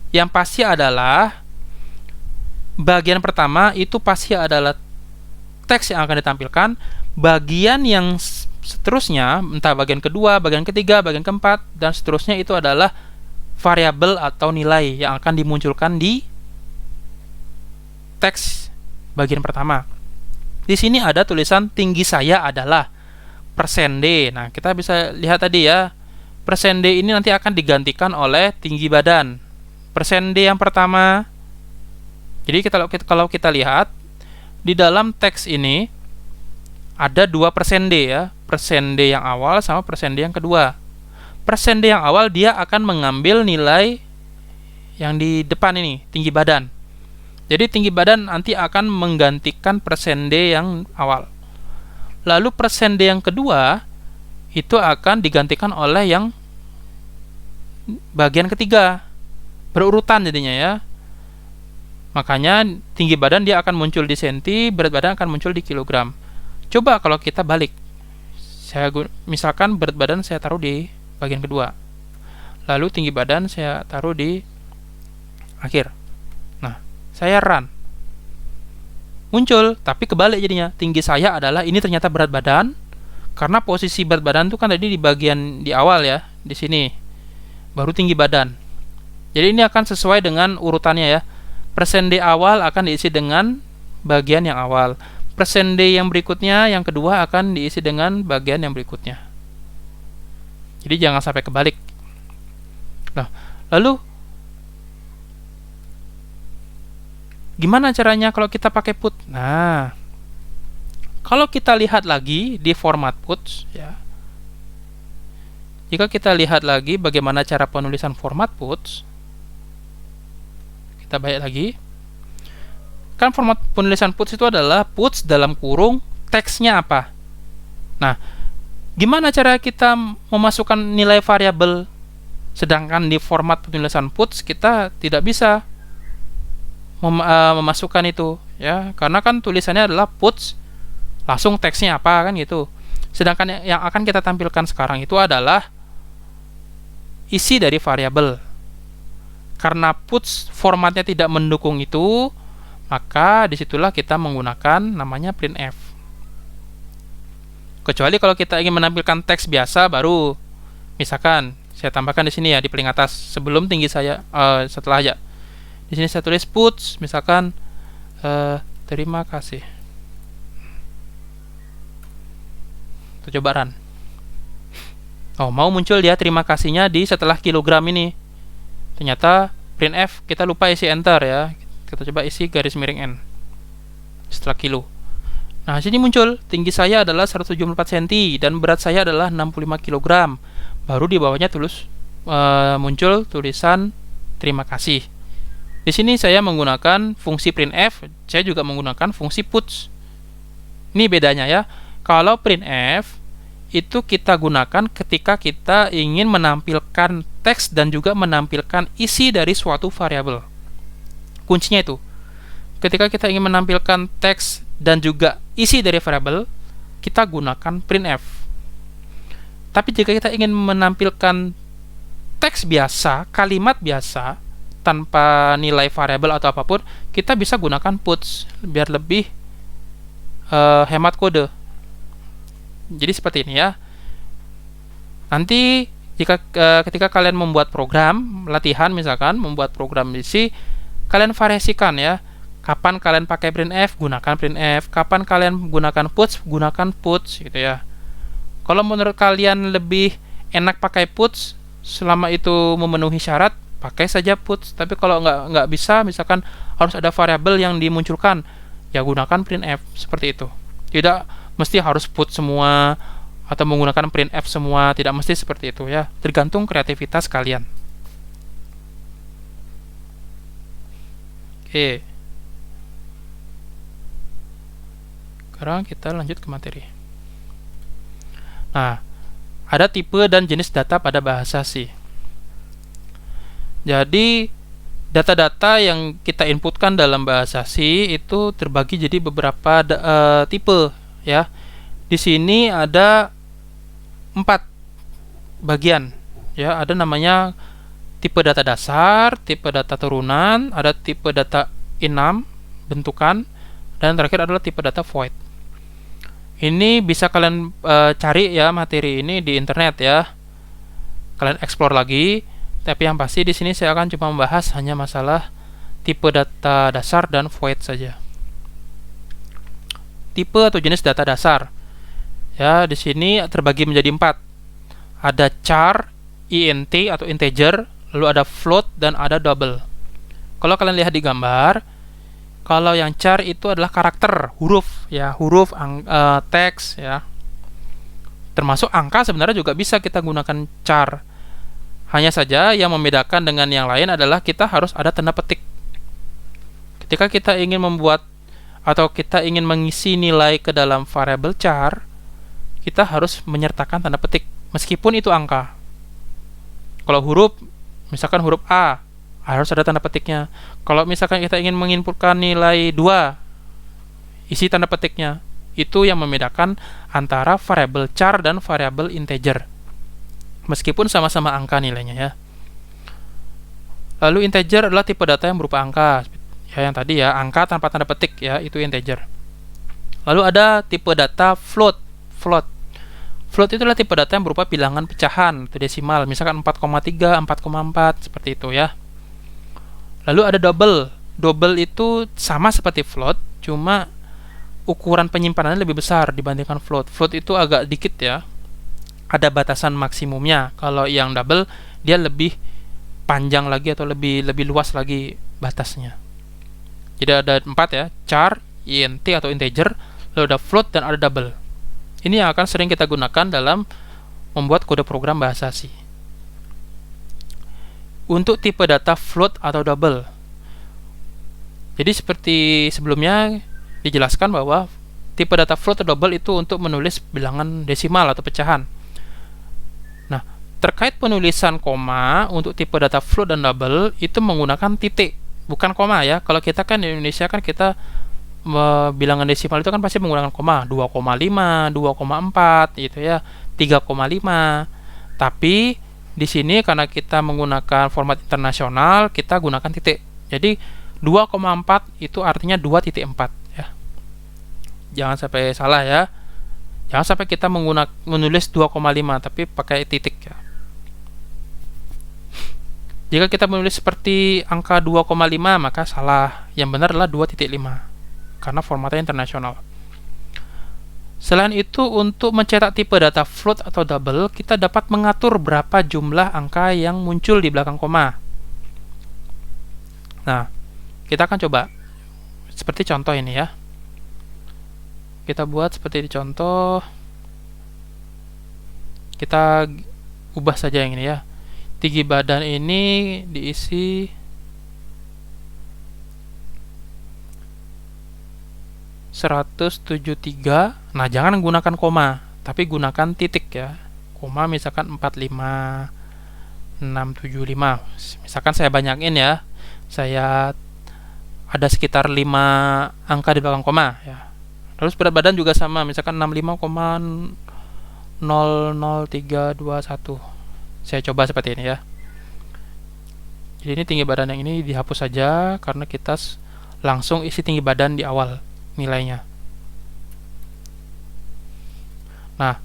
Yang pasti adalah bagian pertama itu pasti adalah teks yang akan ditampilkan. Bagian yang seterusnya, entah bagian kedua, bagian ketiga, bagian keempat, dan seterusnya itu adalah variabel atau nilai yang akan dimunculkan di teks bagian pertama. Di sini ada tulisan tinggi saya adalah %D. Nah, kita bisa lihat tadi ya, %D ini nanti akan digantikan oleh tinggi badan. %D yang pertama. Jadi kalau kita lihat di dalam teks ini ada 2 %D ya, %D yang awal sama %D yang kedua. %D yang awal dia akan mengambil nilai yang di depan ini, tinggi badan. Jadi tinggi badan nanti akan menggantikan %D yang awal. Lalu %D yang kedua itu akan digantikan oleh yang bagian ketiga. Berurutan jadinya ya. Makanya tinggi badan dia akan muncul di senti, berat badan akan muncul di kilogram. Coba kalau kita balik. Misalkan berat badan saya taruh di bagian kedua. Lalu tinggi badan saya taruh di akhir. Nah, saya run. Muncul, tapi kebalik jadinya. Tinggi saya adalah ini ternyata berat badan, karena posisi berat badan itu kan tadi di bagian di awal ya, di sini. Baru tinggi badan. Jadi ini akan sesuai dengan urutannya ya. %D awal akan diisi dengan bagian yang awal. %D yang berikutnya, yang kedua akan diisi dengan bagian yang berikutnya. Jadi jangan sampai kebalik. Nah, lalu gimana caranya kalau kita pakai put? Nah, kalau kita lihat lagi di format puts ya. Jika kita lihat lagi bagaimana cara penulisan format puts, kita balik lagi. Kan format penulisan puts itu adalah puts dalam kurung teksnya apa. Nah, gimana cara kita memasukkan nilai variabel, sedangkan di format penulisan puts kita tidak bisa memasukkan itu ya, karena kan tulisannya adalah puts langsung teksnya apa kan gitu. Sedangkan yang akan kita tampilkan sekarang itu adalah isi dari variabel. Karena puts formatnya tidak mendukung itu, maka disitulah kita menggunakan namanya printf. Kecuali kalau kita ingin menampilkan teks biasa, baru misalkan saya tambahkan di sini ya, di paling atas sebelum tinggi saya, setelah aja. Di sini saya tulis puts, misalkan terima kasih. Kita coba run. Oh, mau muncul dia terima kasihnya di setelah kilogram ini. Ternyata printf kita lupa isi enter ya. Kita coba isi garis miring n setelah kilo. Nah, sini muncul tinggi saya adalah 174 cm dan berat saya adalah 65 kg. Baru di bawahnya muncul tulisan terima kasih. Di sini saya menggunakan fungsi printf, saya juga menggunakan fungsi puts. Ini bedanya ya. Kalau printf itu kita gunakan ketika kita ingin menampilkan teks dan juga menampilkan isi dari suatu variabel. Kuncinya itu. Ketika kita ingin menampilkan teks dan juga isi dari variabel, kita gunakan printf. Tapi jika kita ingin menampilkan teks biasa, kalimat biasa, tanpa nilai variabel atau apapun, kita bisa gunakan puts biar lebih hemat kode. Jadi seperti ini ya. Nanti ketika kalian membuat program latihan, misalkan membuat program isi, kalian variasikan ya. Kapan kalian pakai printf, gunakan printf. Kapan kalian gunakan puts, gunakan puts gitu ya. Kalau menurut kalian lebih enak pakai puts, selama itu memenuhi syarat, pakai saja puts. Tapi kalau nggak bisa, misalkan harus ada variabel yang dimunculkan, ya gunakan printf seperti itu. Tidak mesti harus put semua atau menggunakan printf semua, tidak mesti seperti itu ya. Tergantung kreativitas kalian. Oke. Sekarang kita lanjut ke materi. Nah, ada tipe dan jenis data pada bahasa C. Jadi data-data yang kita inputkan dalam bahasa C itu terbagi jadi beberapa tipe ya. Di sini ada 4 bagian ya. Ada namanya tipe data dasar, tipe data turunan, ada tipe data enum bentukan, dan terakhir adalah tipe data void. Ini bisa kalian cari ya materi ini di internet ya. Kalian explore lagi. Tapi yang pasti di sini saya akan cuma membahas hanya masalah tipe data dasar dan void saja. Tipe atau jenis data dasar. Ya, di sini terbagi menjadi 4. Ada char, int atau integer, lalu ada float dan ada double. Kalau kalian lihat di gambar, kalau yang char itu adalah karakter, huruf ya, huruf, teks ya. Termasuk angka sebenarnya juga bisa kita gunakan char. Hanya saja yang membedakan dengan yang lain adalah kita harus ada tanda petik. Ketika kita ingin membuat atau kita ingin mengisi nilai ke dalam variabel char, kita harus menyertakan tanda petik meskipun itu angka. Kalau huruf, misalkan huruf A, harus ada tanda petiknya. Kalau misalkan kita ingin menginputkan nilai 2, isi tanda petiknya. Itu yang membedakan antara variabel char dan variabel integer. Meskipun sama-sama angka nilainya ya. Lalu integer adalah tipe data yang berupa angka. Ya, yang tadi ya, angka tanpa tanda petik ya, itu integer. Lalu ada tipe data float. Float itu adalah tipe data yang berupa bilangan pecahan atau desimal, misalkan 4,3, 4,4 seperti itu ya. Lalu ada double. Double itu sama seperti float, cuma ukuran penyimpanannya lebih besar dibandingkan float. Float itu agak dikit ya. Ada batasan maksimumnya. Kalau yang double dia lebih panjang lagi atau lebih luas lagi batasnya. Jadi ada 4 ya, char, int atau integer, lalu ada float dan ada double. Ini yang akan sering kita gunakan dalam membuat kode program bahasa C. Untuk tipe data float atau double. Jadi seperti sebelumnya dijelaskan bahwa tipe data float atau double itu untuk menulis bilangan desimal atau pecahan. Nah, terkait penulisan koma untuk tipe data float dan double itu menggunakan titik, bukan koma ya. Kalau kita kan di Indonesia kan kita bilangan desimal itu kan pasti menggunakan koma, 2,5, 2,4 gitu ya, 3,5. Tapi di sini karena kita menggunakan format internasional, kita gunakan titik. Jadi 2,4 itu artinya 2.4 ya. Jangan sampai salah ya. Jangan sampai kita menulis 2,5 tapi pakai titik ya. Jika kita menulis seperti angka 2,5 maka salah. Yang benar adalah 2.5 karena formatnya internasional. Selain itu, untuk mencetak tipe data float atau double, kita dapat mengatur berapa jumlah angka yang muncul di belakang koma. Nah, kita akan coba seperti contoh ini ya. Kita buat seperti di contoh. Kita ubah saja yang ini ya. Tinggi badan ini diisi 173. Nah, jangan menggunakan koma, tapi gunakan titik ya. Koma misalkan 45, 675. Misalkan saya banyakin ya. Saya ada sekitar 5 angka di belakang koma ya. Terus berat badan juga sama, misalkan 65,00321. Saya coba seperti ini ya. Jadi ini tinggi badan yang ini dihapus saja karena kita langsung isi tinggi badan di awal nilainya. Nah,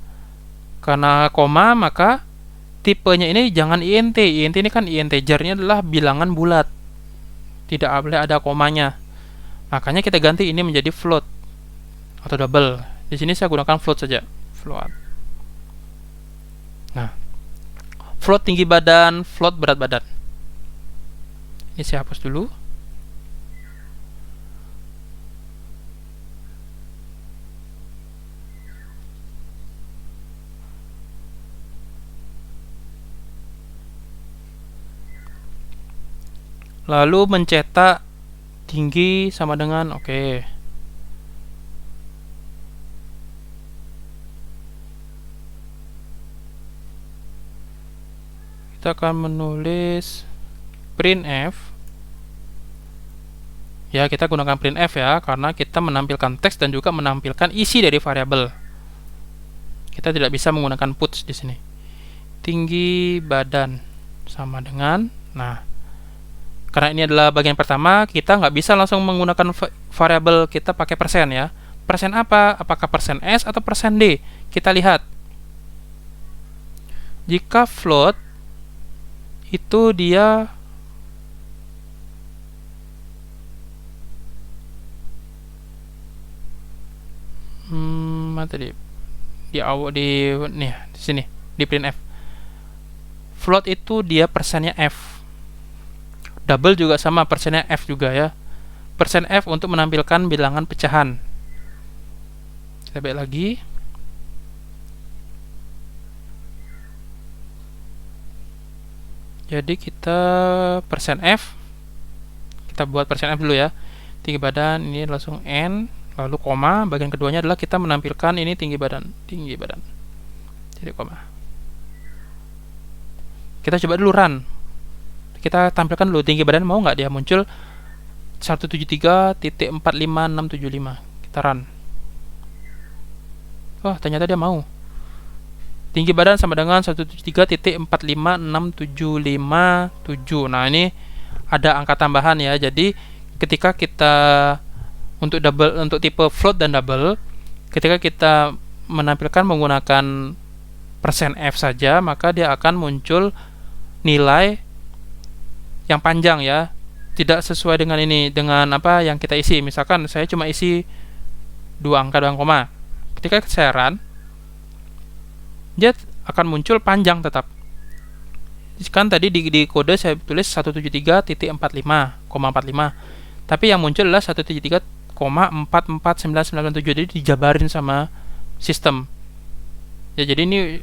karena koma maka tipenya ini jangan int. Int ini kan integernya adalah bilangan bulat. Tidak boleh ada komanya. Makanya kita ganti ini menjadi float atau double. Di sini saya gunakan float saja. Float. Nah, float tinggi badan, float berat badan. Ini saya hapus dulu. Lalu mencetak tinggi sama dengan oke. Kita akan menulis printf. Ya, kita gunakan printf ya karena kita menampilkan teks dan juga menampilkan isi dari variabel. Kita tidak bisa menggunakan puts di sini. Tinggi badan sama dengan, nah, karena ini adalah bagian pertama, kita nggak bisa langsung menggunakan variabel kita pakai persen ya. Persen apa? Apakah persen S atau persen D? Kita lihat. Jika float itu dia mana tadi di awal di nih di sini di printf. Float itu dia persennya f. Double juga sama, persennya f juga ya. Persen f untuk menampilkan bilangan pecahan. Kita balik lagi. Jadi kita persen f, kita buat persen f dulu ya. Tinggi badan ini langsung n, lalu koma, bagian keduanya adalah kita menampilkan ini tinggi badan. Jadi koma. Kita coba dulu run. Kita tampilkan dulu tinggi badan, mau nggak dia muncul 173.45675. Kita run. Oh, ternyata dia mau. Tinggi badan sama dengan 173.45675.7. Nah, ini ada angka tambahan ya. Jadi ketika kita untuk tipe float dan double, ketika kita menampilkan menggunakan persen f saja, maka dia akan muncul nilai yang panjang ya. Tidak sesuai dengan dengan apa yang kita isi. Misalkan saya cuma isi 2 angka 2 koma. Ketika saya run, dia akan muncul panjang tetap. Kan tadi di kode saya tulis 173.45,45, tapi yang muncul adalah 173,449997. Jadi dijabarin sama sistem. Ya, jadi ini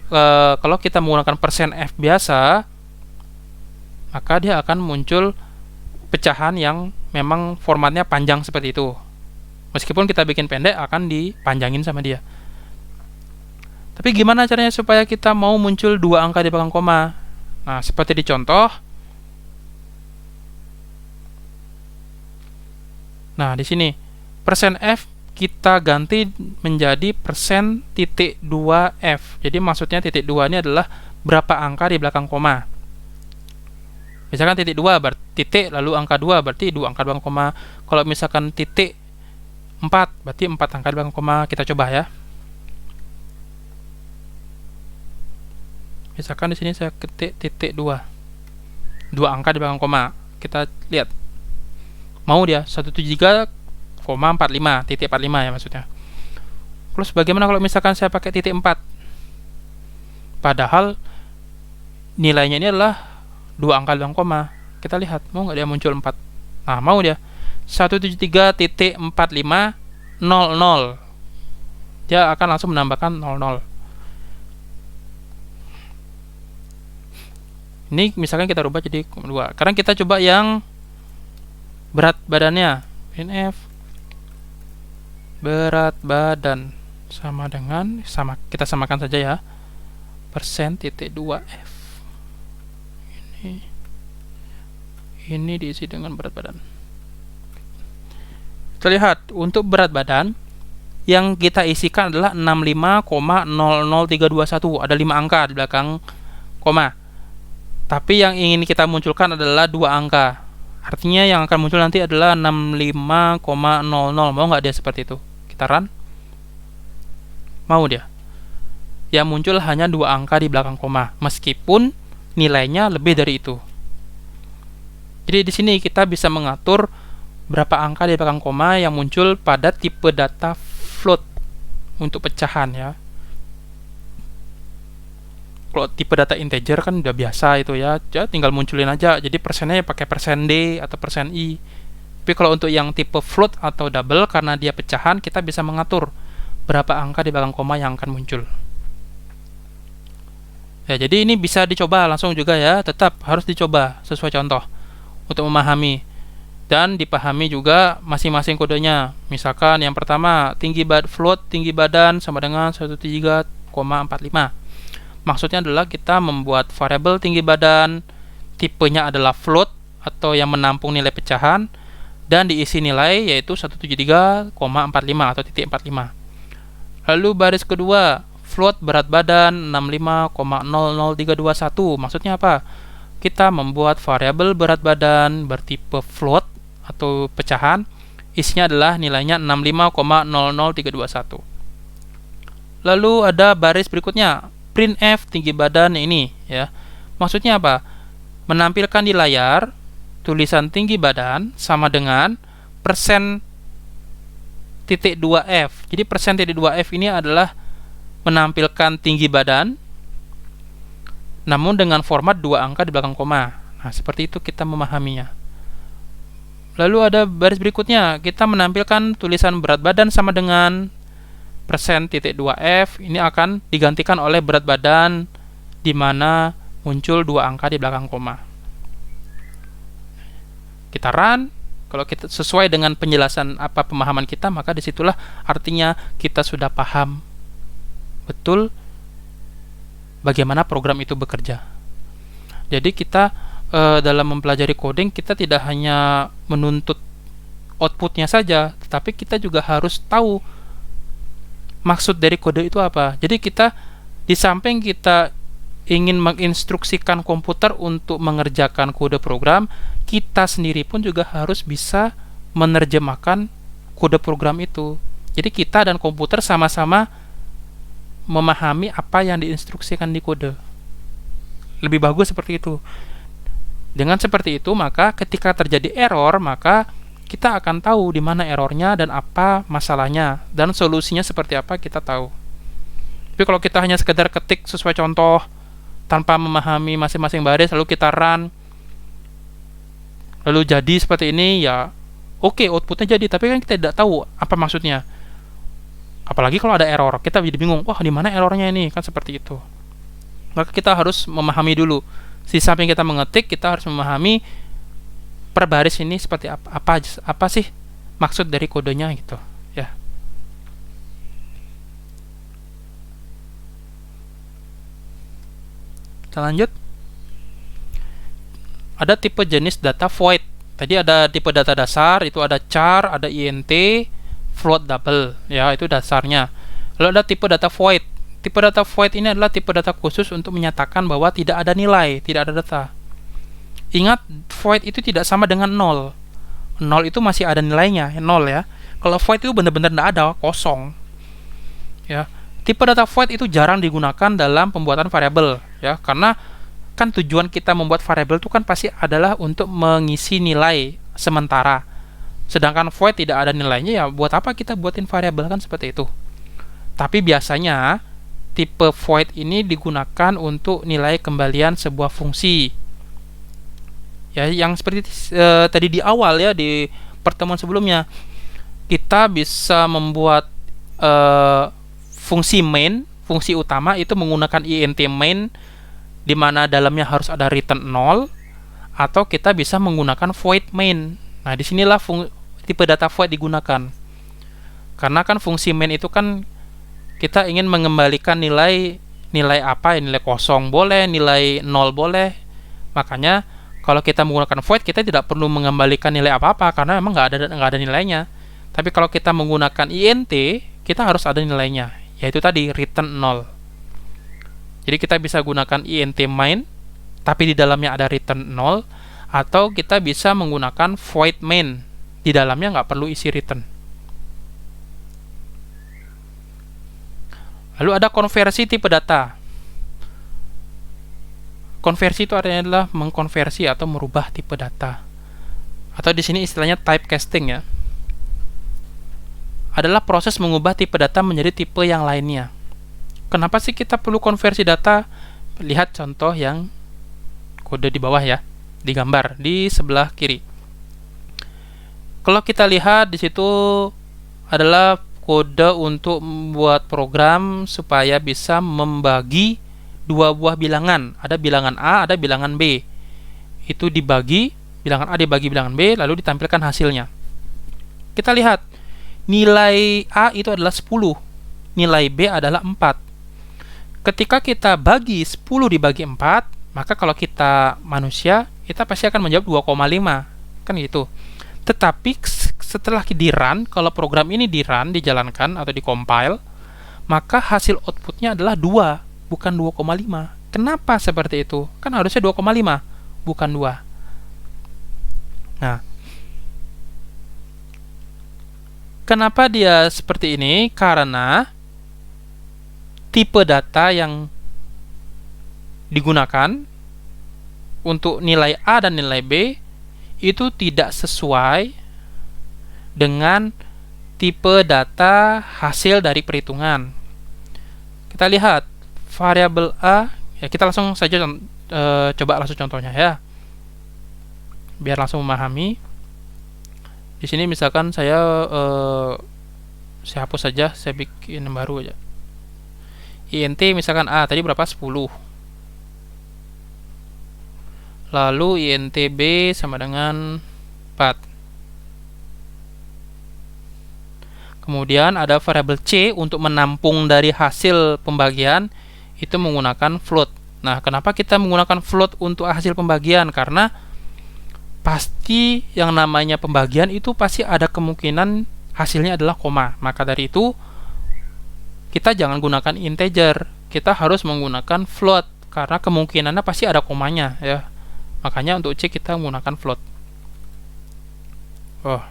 kalau kita menggunakan persen f biasa, maka dia akan muncul pecahan yang memang formatnya panjang seperti itu. Meskipun kita bikin pendek, akan dipanjangin sama dia. Tapi gimana caranya supaya kita mau muncul 2 angka di belakang koma? Nah, seperti di contoh. Nah, di sini persen f kita ganti menjadi persen titik 2f. Jadi maksudnya titik 2 ini adalah berapa angka di belakang koma. Misalkan titik 2 berarti titik lalu angka 2 berarti 2 angka di belakang koma. Kalau misalkan titik 4 berarti 4 angka di belakang koma. Kita coba ya. Misalkan di sini saya ketik titik 2 angka di belakang koma. Kita lihat. Mau dia 173,45 titik 45 ya maksudnya. Terus bagaimana kalau misalkan saya pakai titik 4? Padahal nilainya ini adalah 2 angka di belakang koma. Kita lihat, mau nggak dia muncul 4? Nah, mau dia 173.4500. Dia akan langsung menambahkan 00. Ini misalkan kita rubah jadi 2. Sekarang kita coba yang berat badannya. Printf berat badan sama dengan kita samakan saja ya. Persen titik 2f. Ini diisi dengan berat badan. Kita lihat untuk berat badan yang kita isikan adalah 65,00321. Ada 5 angka di belakang koma. Tapi yang ingin kita munculkan adalah 2 angka. Artinya yang akan muncul nanti adalah 65,00. Mau nggak dia seperti itu? Kita run. Mau dia. Yang muncul hanya 2 angka di belakang koma, meskipun nilainya lebih dari itu. Jadi di sini kita bisa mengatur berapa angka di belakang koma yang muncul pada tipe data float untuk pecahan ya. Kalau tipe data integer kan udah biasa itu ya, tinggal munculin aja. Jadi persennya pakai persen D atau persen I. Tapi kalau untuk yang tipe float atau double, karena dia pecahan, kita bisa mengatur berapa angka di belakang koma yang akan muncul. Ya, jadi ini bisa dicoba langsung juga ya, tetap harus dicoba sesuai contoh untuk memahami dan dipahami juga masing-masing kodenya. Misalkan yang pertama float tinggi badan sama dengan 173,45. Maksudnya adalah kita membuat variabel tinggi badan, tipenya adalah float atau yang menampung nilai pecahan, dan diisi nilai yaitu 173,45 atau titik 45. Lalu baris kedua, float berat badan 65,00321. Maksudnya apa? Kita membuat variabel berat badan bertipe float atau pecahan, isinya adalah nilainya 65,00321. Lalu ada baris berikutnya, printf tinggi badan ini ya. Maksudnya apa? menampilkan di layar tulisan tinggi badan sama dengan persen titik 2F. Jadi persen titik 2F ini adalah menampilkan tinggi badan namun dengan format 2 angka di belakang koma. Nah, seperti itu kita memahaminya. Lalu ada baris berikutnya, kita menampilkan tulisan berat badan sama dengan persen titik 2F. Ini akan digantikan oleh berat badan di mana muncul 2 angka di belakang koma. Kita run. Kalau kita sesuai dengan penjelasan apa pemahaman kita, maka disitulah artinya kita sudah paham betul bagaimana program itu bekerja. Jadi kita dalam mempelajari coding, kita tidak hanya menuntut outputnya saja, tetapi kita juga harus tahu maksud dari kode itu apa. Jadi kita di samping kita ingin menginstruksikan komputer untuk mengerjakan kode program, kita sendiri pun juga harus bisa menerjemahkan kode program itu. Jadi kita dan komputer sama-sama memahami apa yang diinstruksikan di kode. Lebih bagus seperti itu. Dengan seperti itu, maka ketika terjadi error, maka kita akan tahu di mana errornya dan apa masalahnya, dan solusinya seperti apa kita tahu. Tapi kalau kita hanya sekedar ketik sesuai contoh tanpa memahami masing-masing baris, lalu kita run, lalu jadi seperti ini, ya oke, outputnya jadi, tapi kan kita tidak tahu apa maksudnya. Apalagi kalau ada error, kita jadi bingung, wah di mana errornya ini, kan seperti itu. Maka kita harus memahami dulu. Di samping kita mengetik, kita harus memahami per baris ini seperti apa sih maksud dari kodenya gitu, ya. Kita lanjut. Ada tipe jenis data void. Tadi ada tipe data dasar, itu ada char, ada int, float, double, ya, itu dasarnya. Lalu ada tipe data void. Tipe data void ini adalah tipe data khusus untuk menyatakan bahwa tidak ada nilai, tidak ada data. Ingat, void itu tidak sama dengan 0. 0 itu masih ada nilainya, 0 ya. Kalau void itu benar-benar tidak ada, kosong. Ya. Tipe data void itu jarang digunakan dalam pembuatan variabel, ya, karena kan tujuan kita membuat variabel itu kan pasti adalah untuk mengisi nilai sementara. Sedangkan void tidak ada nilainya, ya buat apa kita buatin variabel, kan seperti itu. Tapi biasanya tipe void ini digunakan untuk nilai kembalian sebuah fungsi. Ya, yang seperti tadi di awal ya, di pertemuan sebelumnya, kita bisa membuat fungsi main, fungsi utama itu menggunakan int main, di mana dalamnya harus ada return 0, atau kita bisa menggunakan void main. Nah, disinilah tipe data void digunakan. Karena kan fungsi main itu kan kita ingin mengembalikan nilai apa, nilai kosong boleh, nilai 0 boleh. Makanya kalau kita menggunakan void, kita tidak perlu mengembalikan nilai apa-apa karena memang nggak ada nilainya. Tapi kalau kita menggunakan int, kita harus ada nilainya, yaitu tadi return 0. Jadi kita bisa gunakan int main, tapi di dalamnya ada return 0, atau kita bisa menggunakan void main, di dalamnya nggak perlu isi return. Lalu ada konversi tipe data. Konversi itu artinya adalah mengkonversi atau merubah tipe data. Atau di sini istilahnya typecasting ya. Adalah proses mengubah tipe data menjadi tipe yang lainnya. Kenapa sih kita perlu konversi data? Lihat contoh yang kode di bawah ya, di gambar di sebelah kiri. Kalau kita lihat di situ adalah kode untuk membuat program supaya bisa membagi dua buah bilangan. Ada bilangan A, ada bilangan B. Itu dibagi, bilangan A dibagi bilangan B, lalu ditampilkan hasilnya. Kita lihat, nilai A itu adalah 10, nilai B adalah 4. Ketika kita bagi 10 dibagi 4, maka kalau kita manusia, kita pasti akan menjawab 2,5. Kan gitu. Tetapi setelah di run, kalau program ini di run, dijalankan atau di compile, maka hasil outputnya adalah 2, bukan 2,5. Kenapa seperti itu? Kan harusnya 2,5, bukan 2. Nah, kenapa dia seperti ini? Karena tipe data yang digunakan untuk nilai A dan nilai B itu tidak sesuai dengan tipe data hasil dari perhitungan. Kita lihat variabel A, ya kita langsung saja coba langsung contohnya ya, biar langsung memahami. Di sini misalkan saya hapus saja, saya bikin yang baru aja. INT misalkan A tadi berapa? 10. Lalu INT B sama dengan 4. Kemudian ada variabel C untuk menampung dari hasil pembagian, itu menggunakan float. Nah, kenapa kita menggunakan float untuk hasil pembagian? Karena pasti yang namanya pembagian itu pasti ada kemungkinan hasilnya adalah koma. Maka dari itu kita jangan gunakan integer, kita harus menggunakan float karena kemungkinannya pasti ada komanya ya. Makanya untuk C kita menggunakan float. Oh,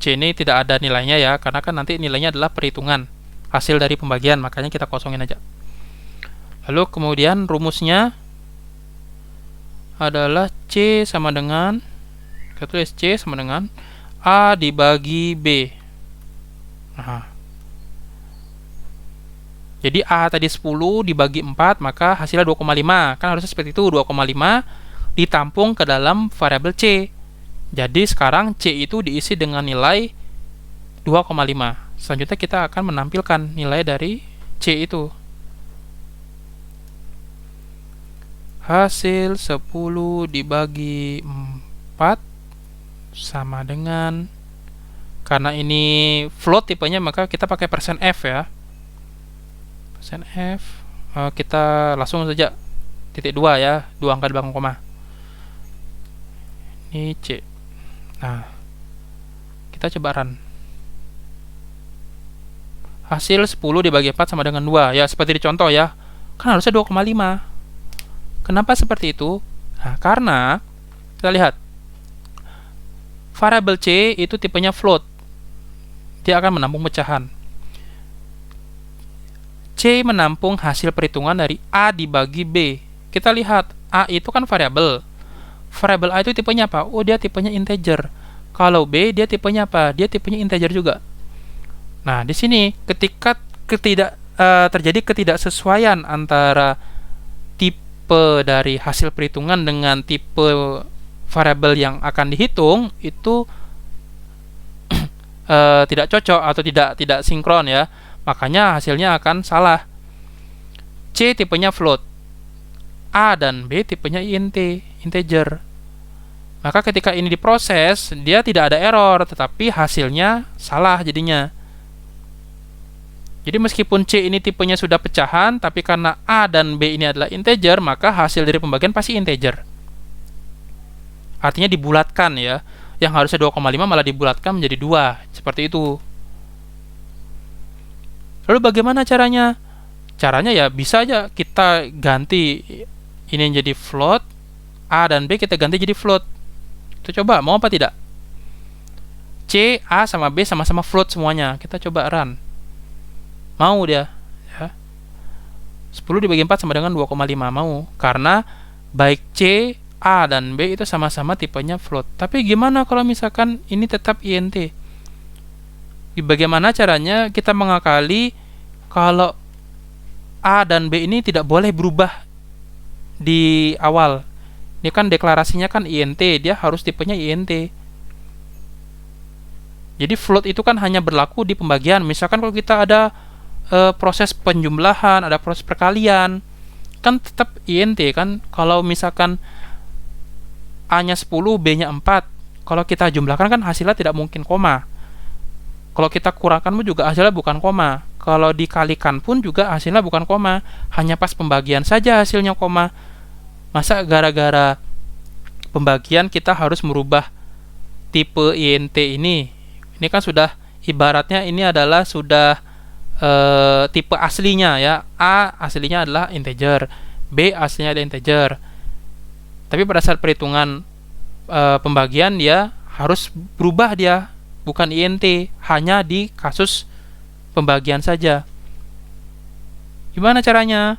C ini tidak ada nilainya ya, karena kan nanti nilainya adalah perhitungan hasil dari pembagian, makanya kita kosongin aja. Lalu kemudian rumusnya adalah C sama dengan, kita tulis C sama dengan A dibagi B. Nah, jadi A tadi 10 dibagi 4, maka hasilnya 2,5. Kan harusnya seperti itu, 2,5 ditampung ke dalam variabel C. Jadi sekarang C itu diisi dengan nilai 2,5. Selanjutnya kita akan menampilkan nilai dari C itu. Hasil 10 dibagi 4 sama dengan, karena ini float tipenya maka kita pakai %F ya. %F, kita langsung saja titik 2 ya, 2 angka di belakang koma. Ini C. Nah, kita coba run. Hasil 10 dibagi 4 sama dengan 2 ya, seperti di contoh ya. Kan harusnya 2,5. Kenapa seperti itu? Nah, karena kita lihat variabel C itu tipenya float. Dia akan menampung pecahan. C menampung hasil perhitungan dari A dibagi B. Kita lihat A itu kan variabel. Variabel A itu tipenya apa? Oh, dia tipenya integer. Kalau B dia tipenya apa? Dia tipenya integer juga. Nah, di sini ketika terjadi ketidaksesuaian antara tipe dari hasil perhitungan dengan tipe variabel yang akan dihitung, itu tidak cocok atau tidak sinkron ya. Makanya hasilnya akan salah. C tipenya float, A dan B tipenya int, integer. Maka ketika ini diproses, dia tidak ada error, tetapi hasilnya salah jadinya. Jadi meskipun C ini tipenya sudah pecahan, tapi karena A dan B ini adalah integer, maka hasil dari pembagian pasti integer. Artinya dibulatkan ya. Yang harusnya 2,5 malah dibulatkan menjadi 2. Seperti itu. Lalu bagaimana caranya? Caranya ya bisa aja kita ganti ini jadi float, A dan B kita ganti jadi float. Kita coba, mau apa tidak? C, A sama B sama-sama float semuanya. Kita coba run. Mau dia ya. 10 dibagi 4 sama dengan 2,5. Mau. Karena baik C, A dan B itu sama-sama tipenya float. Tapi gimana kalau misalkan ini tetap int? Bagaimana caranya kita mengakali kalau A dan B ini tidak boleh berubah di awal? Ini kan deklarasinya kan int, dia harus tipenya int. Jadi float itu kan hanya berlaku di pembagian. Misalkan kalau kita ada proses penjumlahan, ada proses perkalian, kan tetap int kan. Kalau misalkan A-nya 10, B-nya 4, kalau kita jumlahkan kan hasilnya tidak mungkin koma. Kalau kita kurangkan pun juga hasilnya bukan koma. Kalau dikalikan pun juga hasilnya bukan koma. Hanya pas pembagian saja hasilnya koma. Masa gara-gara pembagian kita harus merubah tipe int ini? Ini kan sudah ibaratnya ini adalah sudah tipe aslinya ya. A aslinya adalah integer, B aslinya ada integer. Tapi pada saat perhitungan pembagian dia harus berubah, dia bukan int, hanya di kasus pembagian saja. Gimana caranya?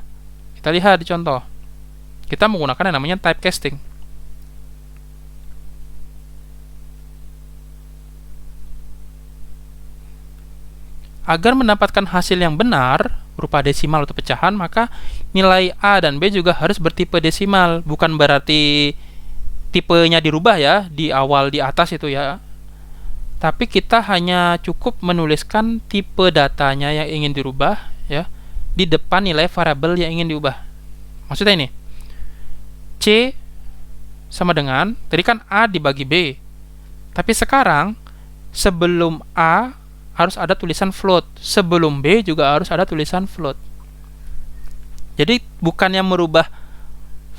Kita lihat di contoh. Kita menggunakan yang namanya typecasting. agar mendapatkan hasil yang benar berupa desimal atau pecahan, maka nilai A dan B juga harus bertipe desimal. Bukan berarti tipenya dirubah ya di awal di atas itu ya, tapi kita hanya cukup menuliskan tipe datanya yang ingin dirubah ya di depan nilai variabel yang ingin diubah. Maksudnya ini, C sama dengan, tadi kan A dibagi B, tapi sekarang sebelum A harus ada tulisan float, sebelum B juga harus ada tulisan float. Jadi bukan yang merubah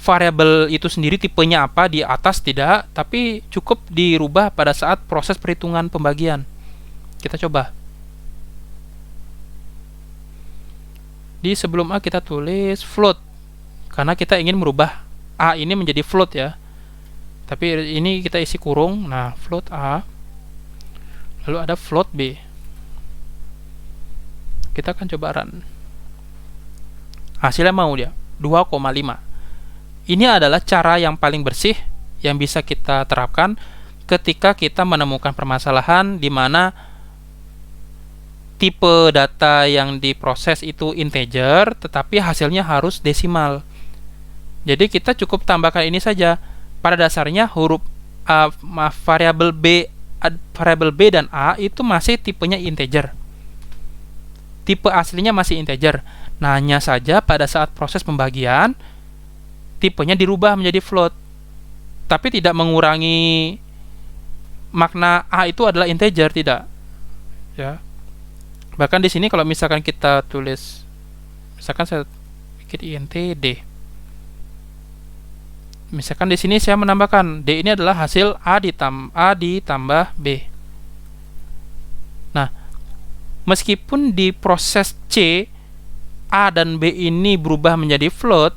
variabel itu sendiri tipenya apa di atas, tidak, tapi cukup dirubah pada saat proses perhitungan pembagian. Kita coba. Di sebelum A kita tulis float, karena kita ingin merubah A ini menjadi float ya. Tapi ini kita isi kurung. Nah, float A. Lalu ada float B. Kita akan coba run. Hasilnya mau dia 2,5. Ini adalah cara yang paling bersih yang bisa kita terapkan ketika kita menemukan permasalahan di mana tipe data yang diproses itu integer tetapi hasilnya harus desimal. Jadi kita cukup tambahkan ini saja. Pada dasarnya huruf variabel B dan A itu masih tipenya integer. Tipe aslinya masih integer. Nah, hanya saja pada saat proses pembagian tipenya dirubah menjadi float. Tapi tidak mengurangi makna A itu adalah integer, tidak. Ya. Bahkan di sini kalau misalkan kita tulis, misalkan saya bikin int D. Misalkan di sini saya menambahkan D ini adalah hasil A ditambah B. Nah, meskipun di proses C A dan B ini berubah menjadi float,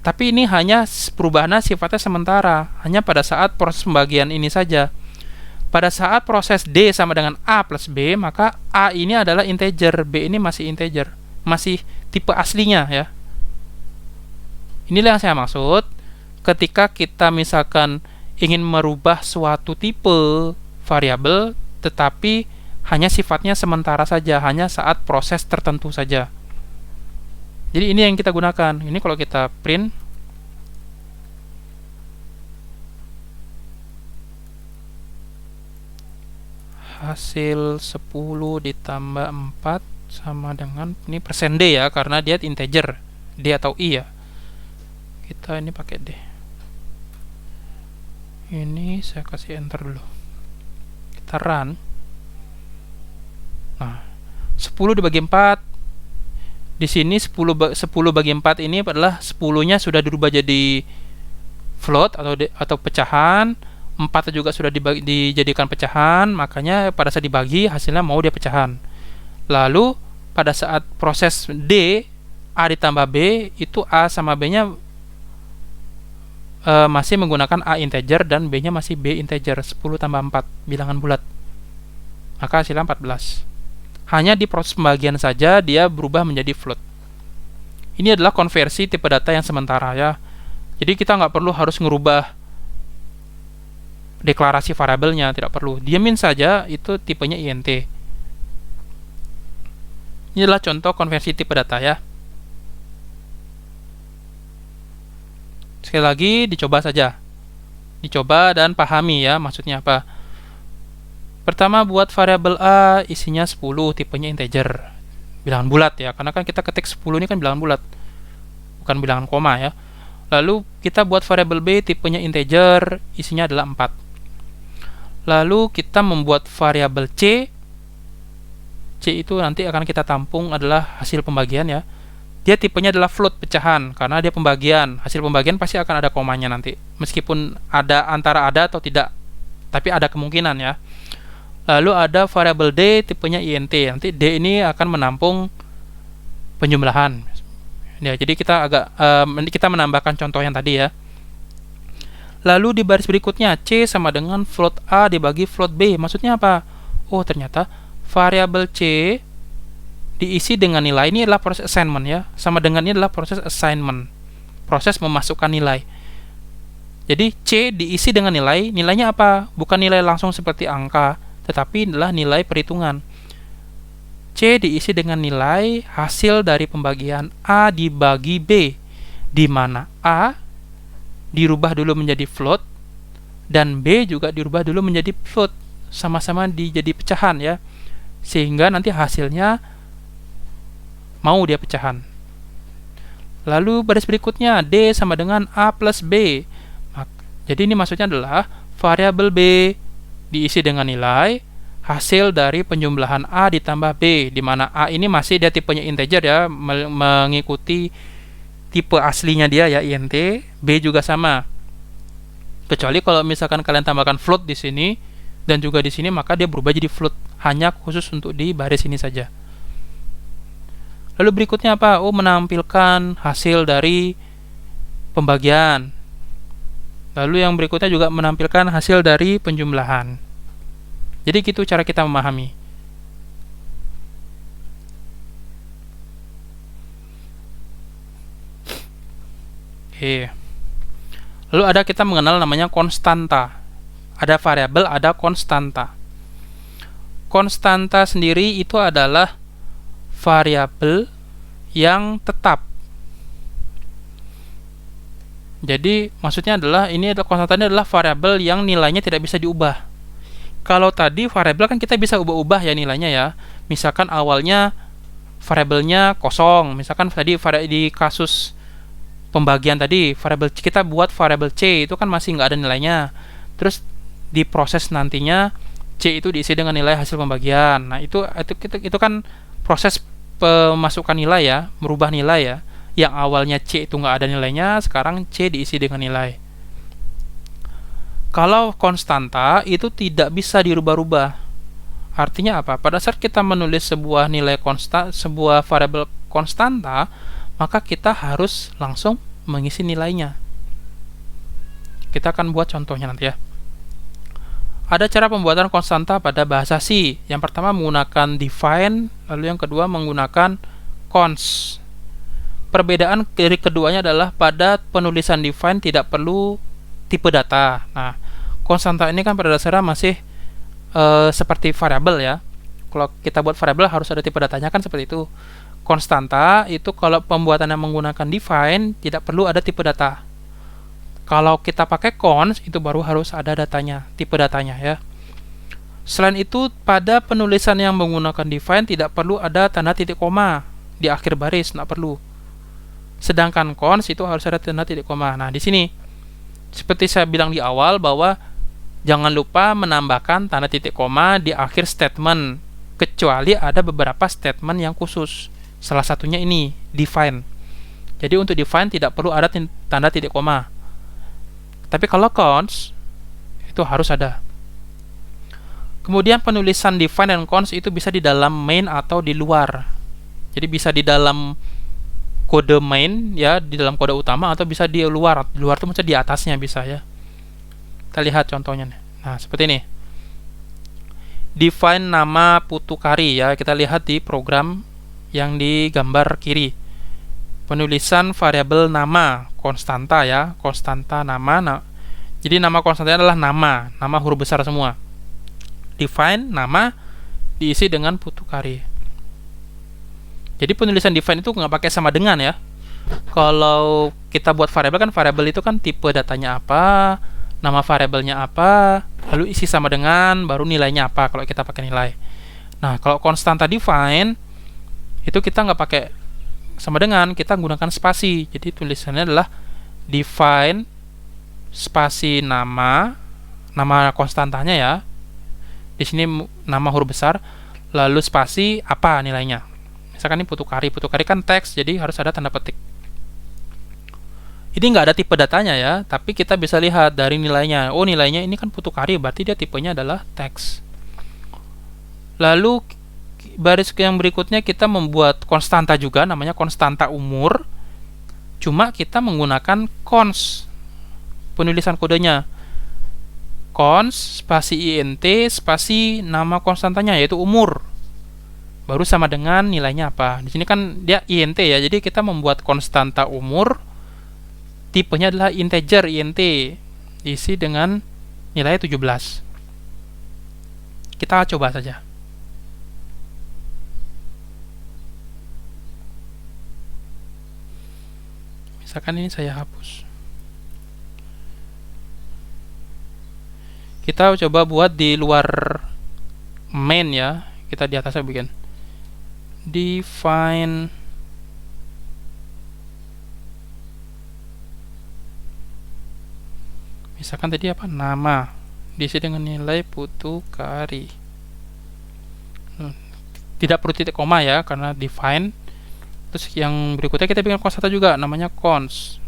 tapi ini hanya perubahannya sifatnya sementara, hanya pada saat proses pembagian ini saja. Pada saat proses D sama dengan A plus B, maka A ini adalah integer, B ini masih integer, masih tipe aslinya ya. Inilah yang saya maksud ketika kita misalkan ingin merubah suatu tipe variabel, tetapi hanya sifatnya sementara saja, hanya saat proses tertentu saja. Jadi ini yang kita gunakan. Ini kalau kita print, hasil 10 ditambah 4 sama dengan, ini persen D ya, karena dia integer, D atau I ya. Kita ini pakai D. Ini saya kasih enter dulu. Kita run. Nah, 10 dibagi 4. Di sini 10 bagi 4 ini adalah 10-nya sudah dirubah jadi float atau pecahan. 4 juga sudah dijadikan pecahan, makanya pada saat dibagi hasilnya mau dia pecahan. Lalu pada saat proses D, A ditambah B, itu A sama B-nya masih menggunakan A integer dan B-nya masih B integer, 10 tambah 4, bilangan bulat. Maka hasilnya 14. Hanya di proses pembagian saja dia berubah menjadi float. Ini adalah konversi tipe data yang sementara ya. Jadi kita nggak perlu harus ngerubah deklarasi variabelnya, tidak perlu. Diamin saja itu tipenya int. Ini adalah contoh konversi tipe data ya. Sekali lagi dicoba saja. Dicoba dan pahami ya maksudnya apa. Pertama, buat variabel A isinya 10, tipenya integer, bilangan bulat ya, karena kan kita ketik 10 ini kan bilangan bulat, bukan bilangan koma ya. Lalu kita buat variabel B tipenya integer, isinya adalah 4. Lalu kita membuat variabel C itu nanti akan kita tampung adalah hasil pembagian ya. Dia tipenya adalah float, pecahan, karena dia pembagian. Hasil pembagian pasti akan ada komanya nanti, meskipun ada antara ada atau tidak, tapi ada kemungkinan ya. Lalu ada variabel D tipenya int. Nanti D ini akan menampung penjumlahan. Ya, jadi kita menambahkan contoh yang tadi ya. Lalu di baris berikutnya C sama dengan float A dibagi float B. Maksudnya apa? Oh, ternyata variabel C diisi dengan nilai. Ini adalah proses assignment ya. Sama dengan ini adalah proses assignment. Proses memasukkan nilai. Jadi C diisi dengan nilai. Nilainya apa? Bukan nilai langsung seperti angka, tetapi adalah nilai perhitungan. C diisi dengan nilai hasil dari pembagian A dibagi B, di mana A dirubah dulu menjadi float dan B juga dirubah dulu menjadi float, sama-sama jadi pecahan ya, sehingga nanti hasilnya mau dia pecahan. Lalu baris berikutnya D sama dengan A plus B. Jadi ini maksudnya adalah variabel B diisi dengan nilai hasil dari penjumlahan A ditambah B, di mana A ini masih dia tipenya integer ya, mengikuti tipe aslinya dia ya, int. B juga sama. Kecuali kalau misalkan kalian tambahkan float di sini dan juga di sini, maka dia berubah jadi float, hanya khusus untuk di baris ini saja. Lalu berikutnya apa? Menampilkan hasil dari pembagian. Lalu yang berikutnya juga menampilkan hasil dari penjumlahan. Jadi gitu cara kita memahami. Oke. Lalu ada kita mengenal namanya konstanta. Ada variabel, ada konstanta. Konstanta sendiri itu adalah variabel yang tetap. Jadi maksudnya adalah konstanta ini adalah variabel yang nilainya tidak bisa diubah. Kalau tadi variabel kan kita bisa ubah-ubah ya nilainya ya. Misalkan awalnya variabelnya kosong, misalkan tadi di kasus pembagian tadi variabel kita buat variabel C itu kan masih nggak ada nilainya. Terus di proses nantinya C itu diisi dengan nilai hasil pembagian. Nah, itu kan proses pemasukan nilai ya, merubah nilai ya. Yang awalnya C itu nggak ada nilainya, sekarang C diisi dengan nilai. Kalau konstanta itu tidak bisa dirubah-rubah. Artinya apa? Pada saat kita menulis sebuah nilai sebuah variabel konstanta, maka kita harus langsung mengisi nilainya. Kita akan buat contohnya nanti ya. Ada cara pembuatan konstanta pada bahasa C. Yang pertama menggunakan define, lalu yang kedua menggunakan const. Perbedaan dari keduanya adalah pada penulisan define tidak perlu tipe data. Nah, konstanta ini kan pada dasarnya masih seperti variabel ya. Kalau kita buat variabel harus ada tipe datanya kan seperti itu. Konstanta itu kalau pembuatannya menggunakan define tidak perlu ada tipe data. Kalau kita pakai const itu baru harus ada datanya, tipe datanya ya. Selain itu pada penulisan yang menggunakan define tidak perlu ada tanda titik koma di akhir baris, tidak perlu. Sedangkan const itu harus ada tanda titik koma. Nah, di sini seperti saya bilang di awal bahwa jangan lupa menambahkan tanda titik koma di akhir statement, kecuali ada beberapa statement yang khusus. Salah satunya ini, define. Jadi untuk define tidak perlu ada tanda titik koma. Tapi kalau const itu harus ada. Kemudian penulisan define dan const itu bisa di dalam main atau di luar. Jadi bisa di dalam kode main ya, di dalam kode utama, atau bisa di luar. Di luar itu maksudnya di atasnya bisa ya. Kita lihat contohnya nih. Nah, seperti ini. Define nama putukari ya. Kita lihat di program yang di gambar kiri. Penulisan variabel nama konstanta ya, konstanta nama. Nah, jadi nama konstantanya adalah nama huruf besar semua. Define nama diisi dengan putukari. Jadi penulisan define itu nggak pakai sama dengan ya. Kalau kita buat variabel kan variabel itu kan tipe datanya apa, nama variabelnya apa, lalu isi sama dengan, baru nilainya apa kalau kita pakai nilai. Nah, kalau konstanta define itu kita nggak pakai sama dengan, kita menggunakan spasi. Jadi tulisannya adalah define spasi nama konstantanya ya. Di sini nama huruf besar, lalu spasi apa nilainya. Misalkan ini putukari kan teks, jadi harus ada tanda petik. Ini nggak ada tipe datanya ya, tapi kita bisa lihat dari nilainya. Oh, nilainya ini kan putukari, berarti dia tipenya adalah teks. Lalu baris yang berikutnya kita membuat konstanta juga, namanya konstanta umur. Cuma kita menggunakan const penulisan kodenya. Const spasi int spasi nama konstantanya yaitu umur. Baru sama dengan nilainya apa. Di sini kan dia int ya. Jadi kita membuat konstanta umur, tipenya adalah integer int, isi dengan nilai 17. Kita coba saja. Misalkan ini saya hapus. Kita coba buat di luar main ya. Kita di atasnya bikin define misalkan tadi apa, nama, diisi dengan nilai putu kari. Tidak perlu titik koma ya, karena define. Terus yang berikutnya kita bikin constanta juga, namanya cons.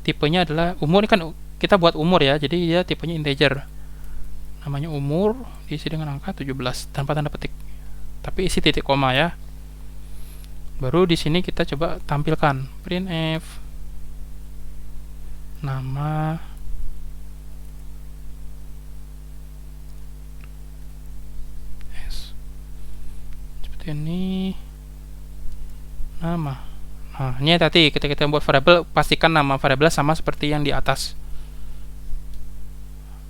Tipenya adalah umur. Ini kan kita buat umur ya, jadi dia tipenya integer. Namanya umur, diisi dengan angka 17 tanpa tanda petik. Tapi isi titik koma ya. Baru di sini kita coba tampilkan printf nama seperti ini, nama. Nah, ini tadi ketika kita buat variabel, pastikan nama variabel sama seperti yang di atas.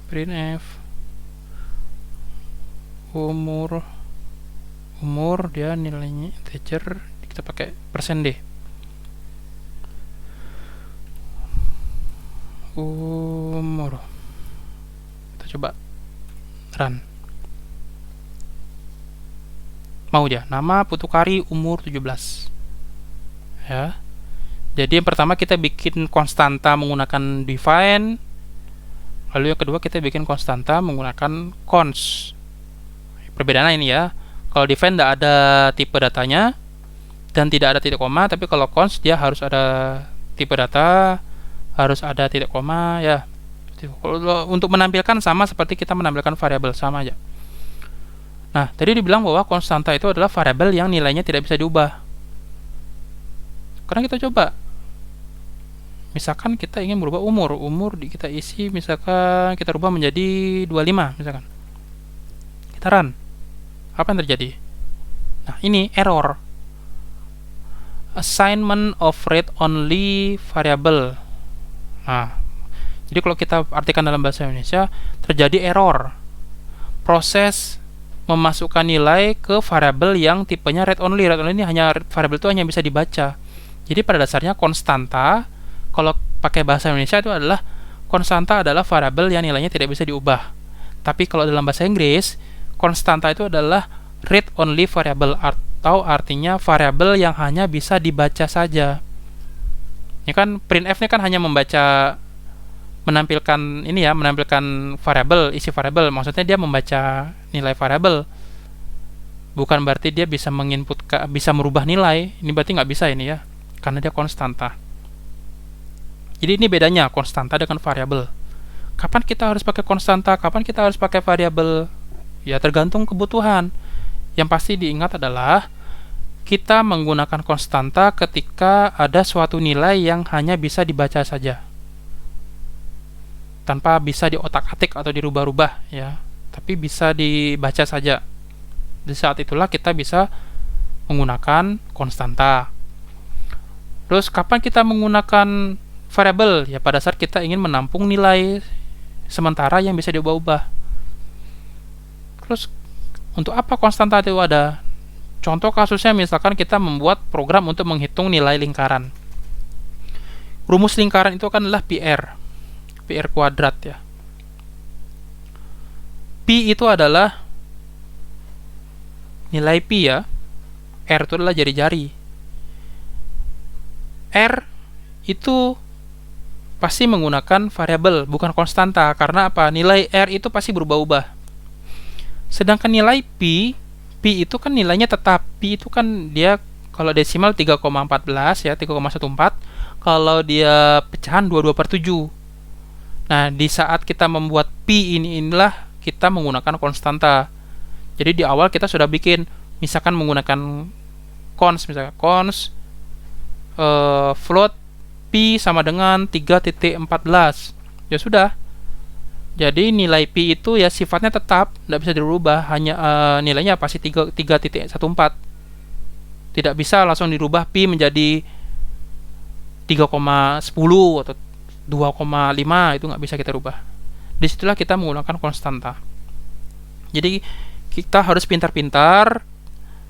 Printf umur dia nilainya integer, kita pakai %d. Umur. Kita coba run. Mau dia nama putukari umur 17 ya. Jadi yang pertama kita bikin konstanta menggunakan define, lalu yang kedua kita bikin konstanta menggunakan cons. Perbedaannya ini ya, kalau define tidak ada tipe datanya dan tidak ada titik koma, tapi kalau cons dia harus ada tipe data, harus ada titik koma ya. Kalau untuk menampilkan sama seperti kita menampilkan variabel, sama aja. Nah, tadi dibilang bahwa konstanta itu adalah variabel yang nilainya tidak bisa diubah. Karena kita coba, misalkan kita ingin merubah umur kita isi, misalkan kita rubah menjadi 25 misalkan. Kita run. Apa yang terjadi? Nah, ini error. Assignment of read only variable. Nah, jadi kalau kita artikan dalam bahasa Indonesia, terjadi error. Proses memasukkan nilai ke variabel yang tipenya read only. Read only ini hanya variabel itu hanya bisa dibaca. Jadi pada dasarnya konstanta, kalau pakai bahasa Indonesia itu adalah konstanta adalah variabel yang nilainya tidak bisa diubah. Tapi kalau dalam bahasa Inggris, konstanta itu adalah read only variable, atau artinya variabel yang hanya bisa dibaca saja. Ini kan printf ini kan hanya menampilkan ini ya, menampilkan variabel, isi variabel. Maksudnya dia membaca nilai variabel. Bukan berarti dia bisa menginput, bisa merubah nilai. Ini berarti nggak bisa ini ya, karena dia konstanta. Jadi ini bedanya konstanta dengan variabel. Kapan kita harus pakai konstanta, kapan kita harus pakai variabel? Ya tergantung kebutuhan. Yang pasti diingat adalah kita menggunakan konstanta ketika ada suatu nilai yang hanya bisa dibaca saja, tanpa bisa diotak-atik atau dirubah-rubah ya, tapi bisa dibaca saja. Di saat itulah kita bisa menggunakan konstanta. Terus kapan kita menggunakan variabel? Ya pada saat kita ingin menampung nilai sementara yang bisa diubah-ubah. Terus untuk apa konstanta itu ada? Contoh kasusnya misalkan kita membuat program untuk menghitung nilai lingkaran. Rumus lingkaran itu kan adalah PR kuadrat ya. Pi itu adalah nilai pi ya. R itu adalah jari-jari. R itu pasti menggunakan variabel, bukan konstanta. Karena apa? Nilai R itu pasti berubah-ubah. Sedangkan nilai pi itu kan nilainya tetap. Pi itu kan dia kalau desimal 3,14 ya, 3,14. Kalau dia pecahan 22/7. Nah, di saat kita membuat pi inilah kita menggunakan konstanta. Jadi di awal kita sudah bikin, misalkan menggunakan cons, misalkan cons float pi sama dengan 3.14. Ya sudah. Jadi nilai pi itu ya sifatnya tetap, tidak bisa dirubah, hanya nilainya pasti 3.14. Tidak bisa langsung dirubah pi menjadi 3,10 atau 2,5, itu nggak bisa kita rubah. Disitulah kita menggunakan konstanta. Jadi kita harus pintar-pintar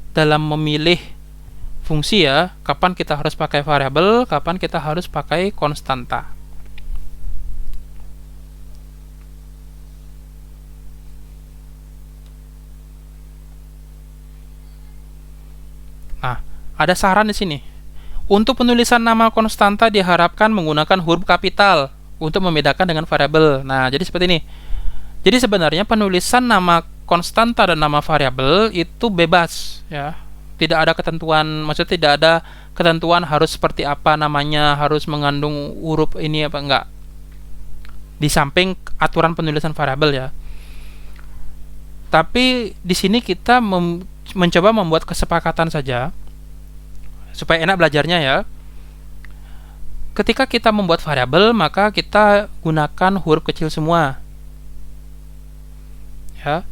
dalam memilih fungsi ya, kapan kita harus pakai variabel, kapan kita harus pakai konstanta. Nah, ada saran di sini. Untuk penulisan nama konstanta diharapkan menggunakan huruf kapital untuk membedakan dengan variabel. Nah, jadi seperti ini. Jadi sebenarnya penulisan nama konstanta dan nama variabel itu bebas ya. Tidak ada ketentuan, maksudnya tidak ada ketentuan harus seperti apa namanya, harus mengandung huruf ini apa enggak. Di samping aturan penulisan variabel ya. Tapi di sini kita mencoba membuat kesepakatan saja supaya enak belajarnya ya. Ketika kita membuat variabel, maka kita gunakan huruf kecil semua. Ya.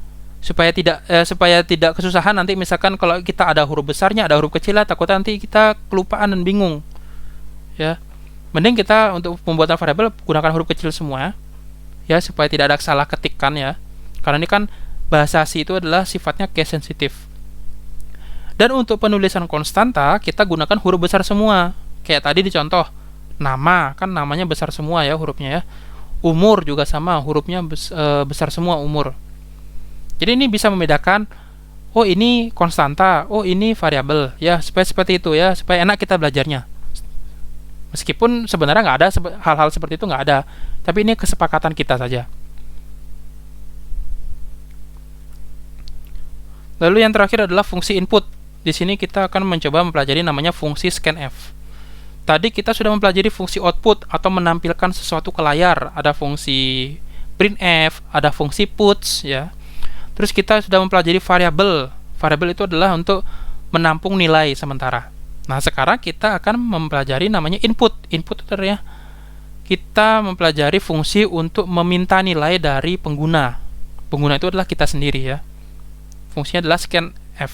Supaya tidak kesusahan nanti misalkan kalau kita ada huruf besarnya, ada huruf kecilnya, takutnya nanti kita kelupaan dan bingung. Ya. Mending kita untuk pembuatan variabel gunakan huruf kecil semua. Ya, supaya tidak ada salah ketikan ya. Karena ini kan bahasa C itu adalah sifatnya case sensitif. Dan untuk penulisan konstanta, kita gunakan huruf besar semua. Kayak tadi di contoh, nama, kan namanya besar semua ya hurufnya ya. Umur juga sama, hurufnya besar semua umur. Jadi ini bisa membedakan, oh ini konstanta, oh ini variabel. Ya, supaya seperti itu ya, supaya enak kita belajarnya. Meskipun sebenarnya nggak ada hal-hal seperti itu, nggak ada. Tapi ini kesepakatan kita saja. Lalu yang terakhir adalah fungsi input. Di sini kita akan mencoba mempelajari namanya fungsi scanf. Tadi kita sudah mempelajari fungsi output atau menampilkan sesuatu ke layar. Ada fungsi printf, ada fungsi puts ya. Terus kita sudah mempelajari variabel. Variabel itu adalah untuk menampung nilai sementara. Nah, sekarang kita akan mempelajari namanya input. Input itu ya. Kita mempelajari fungsi untuk meminta nilai dari pengguna. Pengguna itu adalah kita sendiri ya. Fungsinya adalah scanf.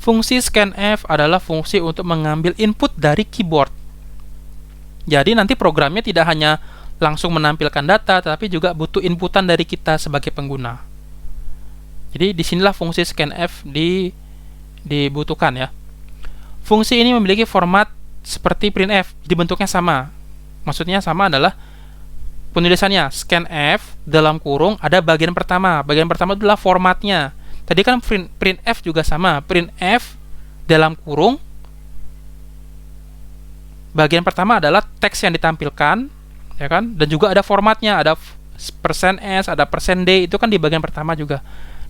Fungsi scanf adalah fungsi untuk mengambil input dari keyboard. Jadi nanti programnya tidak hanya langsung menampilkan data, tapi juga butuh inputan dari kita sebagai pengguna. Jadi disinilah fungsi scanf dibutuhkan ya. Fungsi ini memiliki format seperti printf, jadi bentuknya sama. Maksudnya sama adalah penulisannya scanf dalam kurung ada bagian pertama. Bagian pertama adalah formatnya. Tadi kan printf juga sama, printf dalam kurung bagian pertama adalah teks yang ditampilkan, ya kan? Dan juga ada formatnya, ada %s, ada %d, itu kan di bagian pertama juga.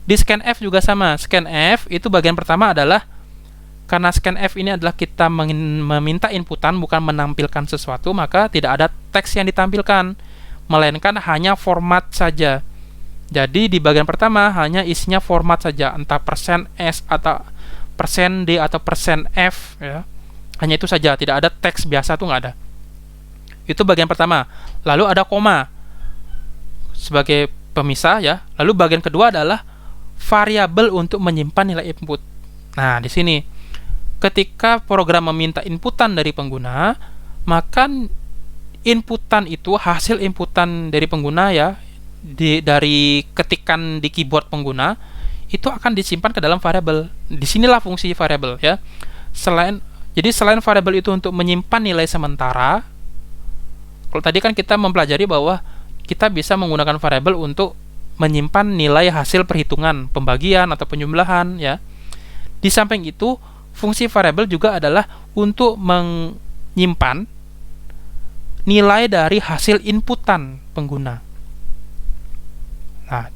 Di scanf juga sama, scanf itu bagian pertama adalah karena scanf ini adalah kita meminta inputan bukan menampilkan sesuatu, maka tidak ada teks yang ditampilkan, melainkan hanya format saja. Jadi di bagian pertama hanya isinya format saja, entah %s atau %d atau %f ya. Hanya itu saja, tidak ada teks biasa tuh nggak ada. Itu bagian pertama. Lalu ada koma sebagai pemisah ya. Lalu bagian kedua adalah variabel untuk menyimpan nilai input. Nah, di sini ketika program meminta inputan dari pengguna, maka inputan itu hasil inputan dari pengguna ya, dari ketikan di keyboard pengguna itu akan disimpan ke dalam variabel. Disinilah fungsi variabel ya. Selain variabel itu untuk menyimpan nilai sementara. Kalau tadi kan kita mempelajari bahwa kita bisa menggunakan variabel untuk menyimpan nilai hasil perhitungan, pembagian atau penjumlahan ya. Di samping itu, fungsi variabel juga adalah untuk menyimpan nilai dari hasil inputan pengguna. Nah,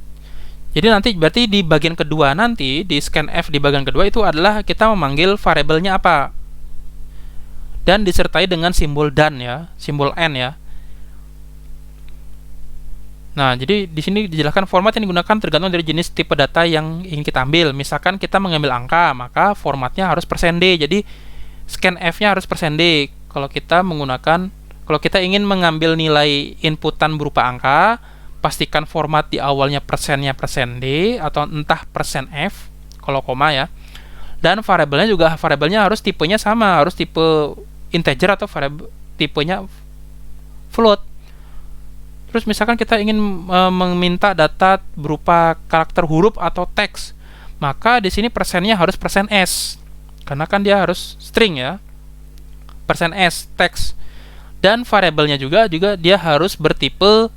jadi nanti berarti di bagian kedua nanti di scanf di bagian kedua itu adalah kita memanggil variabelnya apa dan disertai dengan simbol dan ya, simbol n ya. Nah, jadi di sini dijelaskan format yang digunakan tergantung dari jenis tipe data yang ingin kita ambil. Misalkan kita mengambil angka, maka formatnya harus %d. Jadi scanf-nya harus %d. Kalau kita ingin mengambil nilai inputan berupa angka, pastikan format di awalnya persennya %d atau entah %f kalau koma ya. Dan variabelnya harus tipenya sama, harus tipe integer atau tipenya float. Terus misalkan kita ingin meminta data berupa karakter huruf atau teks, maka di sini persennya harus %s. karena kan dia harus string ya, %s teks, dan variabelnya juga dia harus bertipe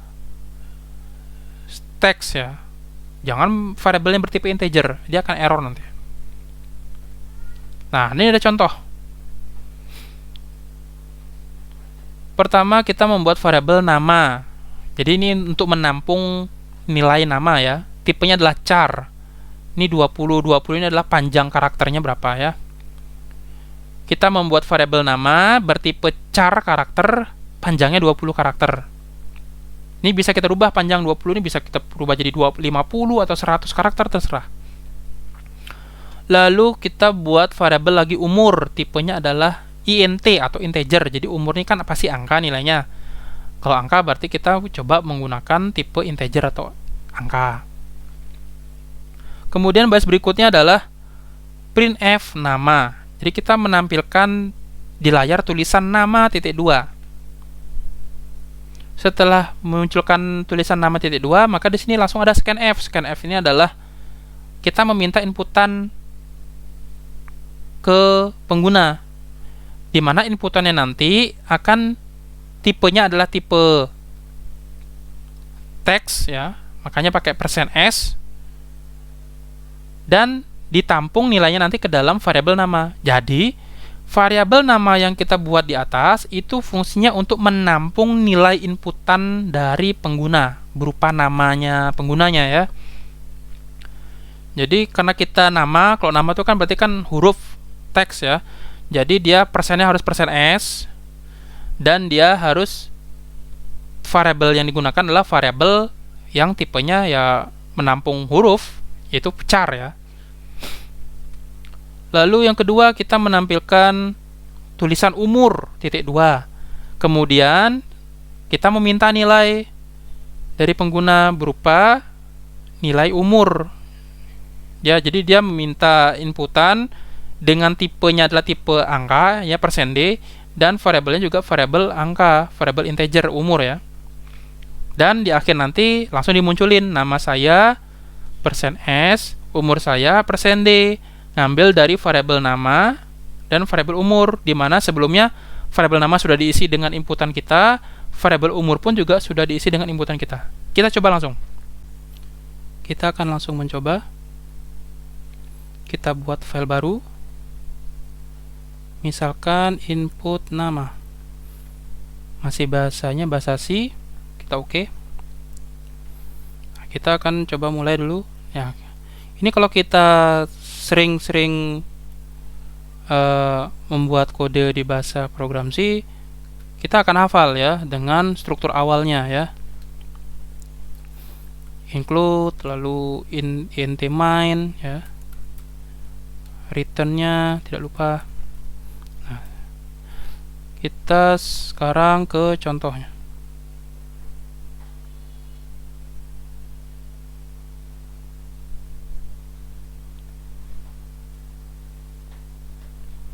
teks ya. Jangan variabelnya bertipe integer, dia akan error nanti. Nah, ini ada contoh. Pertama, kita membuat variabel nama. Jadi ini untuk menampung nilai nama ya. Tipenya adalah char. Ini 20 ini adalah panjang karakternya berapa ya. Kita membuat variabel nama bertipe char karakter, panjangnya 20 karakter. Ini bisa kita rubah, panjang 20 ini bisa kita rubah jadi 50 atau 100 karakter, terserah. Lalu kita buat variabel lagi umur, tipenya adalah int atau integer. Jadi umur ini kan pasti angka nilainya. Kalau angka berarti kita coba menggunakan tipe integer atau angka. Kemudian baris berikutnya adalah printf nama. Jadi kita menampilkan di layar tulisan nama titik 2. Setelah memunculkan tulisan nama titik 2, maka di sini langsung ada scanf. Scanf ini adalah kita meminta inputan ke pengguna, di mana inputannya nanti akan tipenya adalah tipe teks ya, makanya pakai %s, dan ditampung nilainya nanti ke dalam variabel nama. Jadi variabel nama yang kita buat di atas itu fungsinya untuk menampung nilai inputan dari pengguna berupa namanya penggunanya ya. Jadi karena kita nama, kalau nama itu kan berarti kan huruf teks ya. Jadi dia persennya harus %s, dan dia harus variabel yang digunakan adalah variabel yang tipenya ya menampung huruf, yaitu char ya. Lalu yang kedua, kita menampilkan tulisan umur titik 2. Kemudian kita meminta nilai dari pengguna berupa nilai umur ya. Jadi dia meminta inputan dengan tipenya adalah tipe angka ya, %d, dan variabelnya juga variabel angka, variabel integer umur ya. Dan di akhir nanti langsung dimunculin nama saya %s, umur saya %d. Ngambil dari variabel nama dan variabel umur, di mana sebelumnya variabel nama sudah diisi dengan inputan kita, variabel umur pun juga sudah diisi dengan inputan kita. Kita coba langsung. Kita akan langsung mencoba. Kita buat file baru. Misalkan input nama. Masih bahasanya bahasa C. Kita oke. Nah, kita akan coba mulai dulu. Ya. Ini kalau kita sering-sering membuat kode di bahasa program C, kita akan hafal ya dengan struktur awalnya ya. Include, lalu int main ya. Returnnya tidak lupa. Nah, kita sekarang ke contohnya.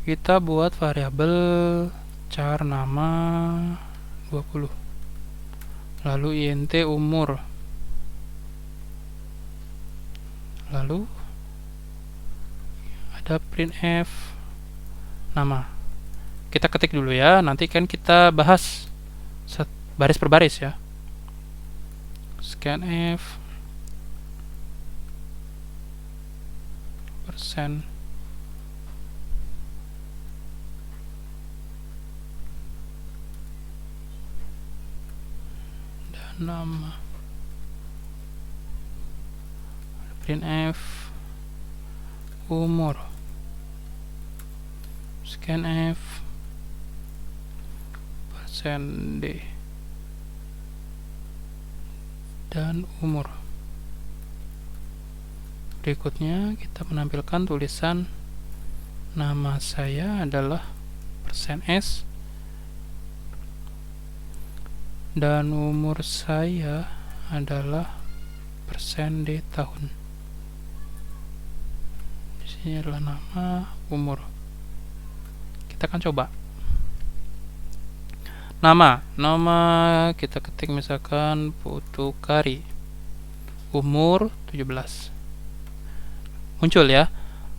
Kita buat variabel char nama 20, lalu int umur, lalu ada printf nama. Kita ketik dulu ya, nanti kan kita bahas baris per baris ya. Scanf persen nama, printf umur, scanf %d dan umur. Berikutnya kita menampilkan tulisan nama saya adalah %s dan umur saya adalah %d tahun. Di sini adalah nama, umur. Kita akan coba. Nama kita ketik misalkan Putukari. Umur 17. Muncul ya.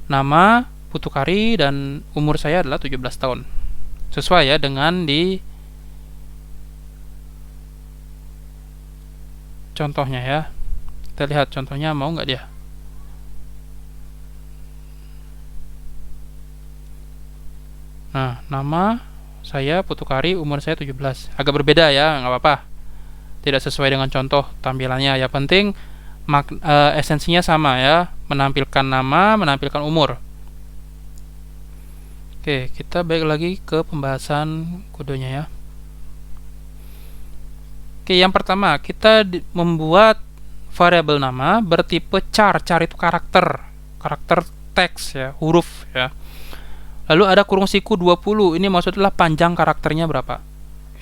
Nama Putukari dan umur saya adalah 17 tahun. Sesuai ya dengan di contohnya ya. Kita lihat contohnya, mau nggak dia? Nah, nama saya Putukari, umur saya 17. Agak berbeda ya, nggak apa-apa. Tidak sesuai dengan contoh tampilannya. Ya penting esensinya sama ya, menampilkan nama, menampilkan umur. Oke, kita balik lagi ke pembahasan kodenya ya. Oke, yang pertama kita membuat variabel nama bertipe char. Char itu karakter teks ya, huruf ya. Lalu ada kurung siku 20. Ini maksudnya panjang karakternya berapa.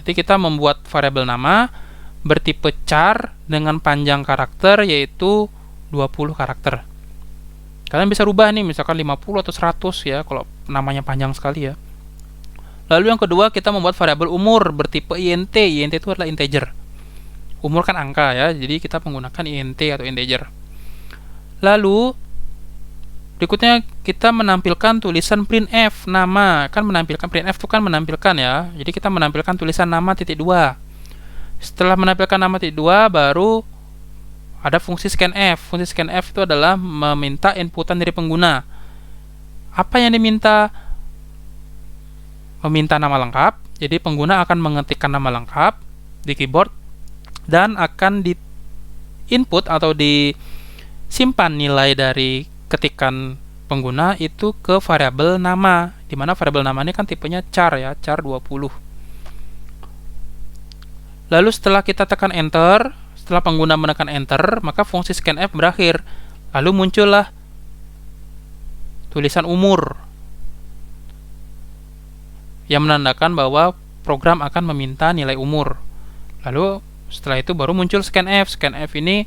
Jadi kita membuat variabel nama bertipe char dengan panjang karakter yaitu 20 karakter. Kalian bisa rubah nih, misalkan 50 atau 100 ya kalau namanya panjang sekali ya. Lalu yang kedua, kita membuat variabel umur bertipe int. Int itu adalah integer. Umur kan angka ya, jadi kita menggunakan int atau integer. Lalu berikutnya kita menampilkan tulisan printf nama. Kan menampilkan printf itu kan menampilkan ya. Jadi kita menampilkan tulisan nama titik 2. Setelah menampilkan nama titik 2, baru ada fungsi scanf. Fungsi scanf itu adalah meminta inputan dari pengguna. Apa yang diminta? Meminta nama lengkap. Jadi pengguna akan mengetikkan nama lengkap di keyboard dan akan di input atau disimpan nilai dari ketikan pengguna itu ke variabel nama. Di mana variabel nama ini kan tipenya char ya, char 20. Lalu setelah kita tekan enter, setelah pengguna menekan enter, maka fungsi scanf berakhir. Lalu muncullah tulisan umur yang menandakan bahwa program akan meminta nilai umur. Lalu setelah itu baru muncul scanf. Scanf ini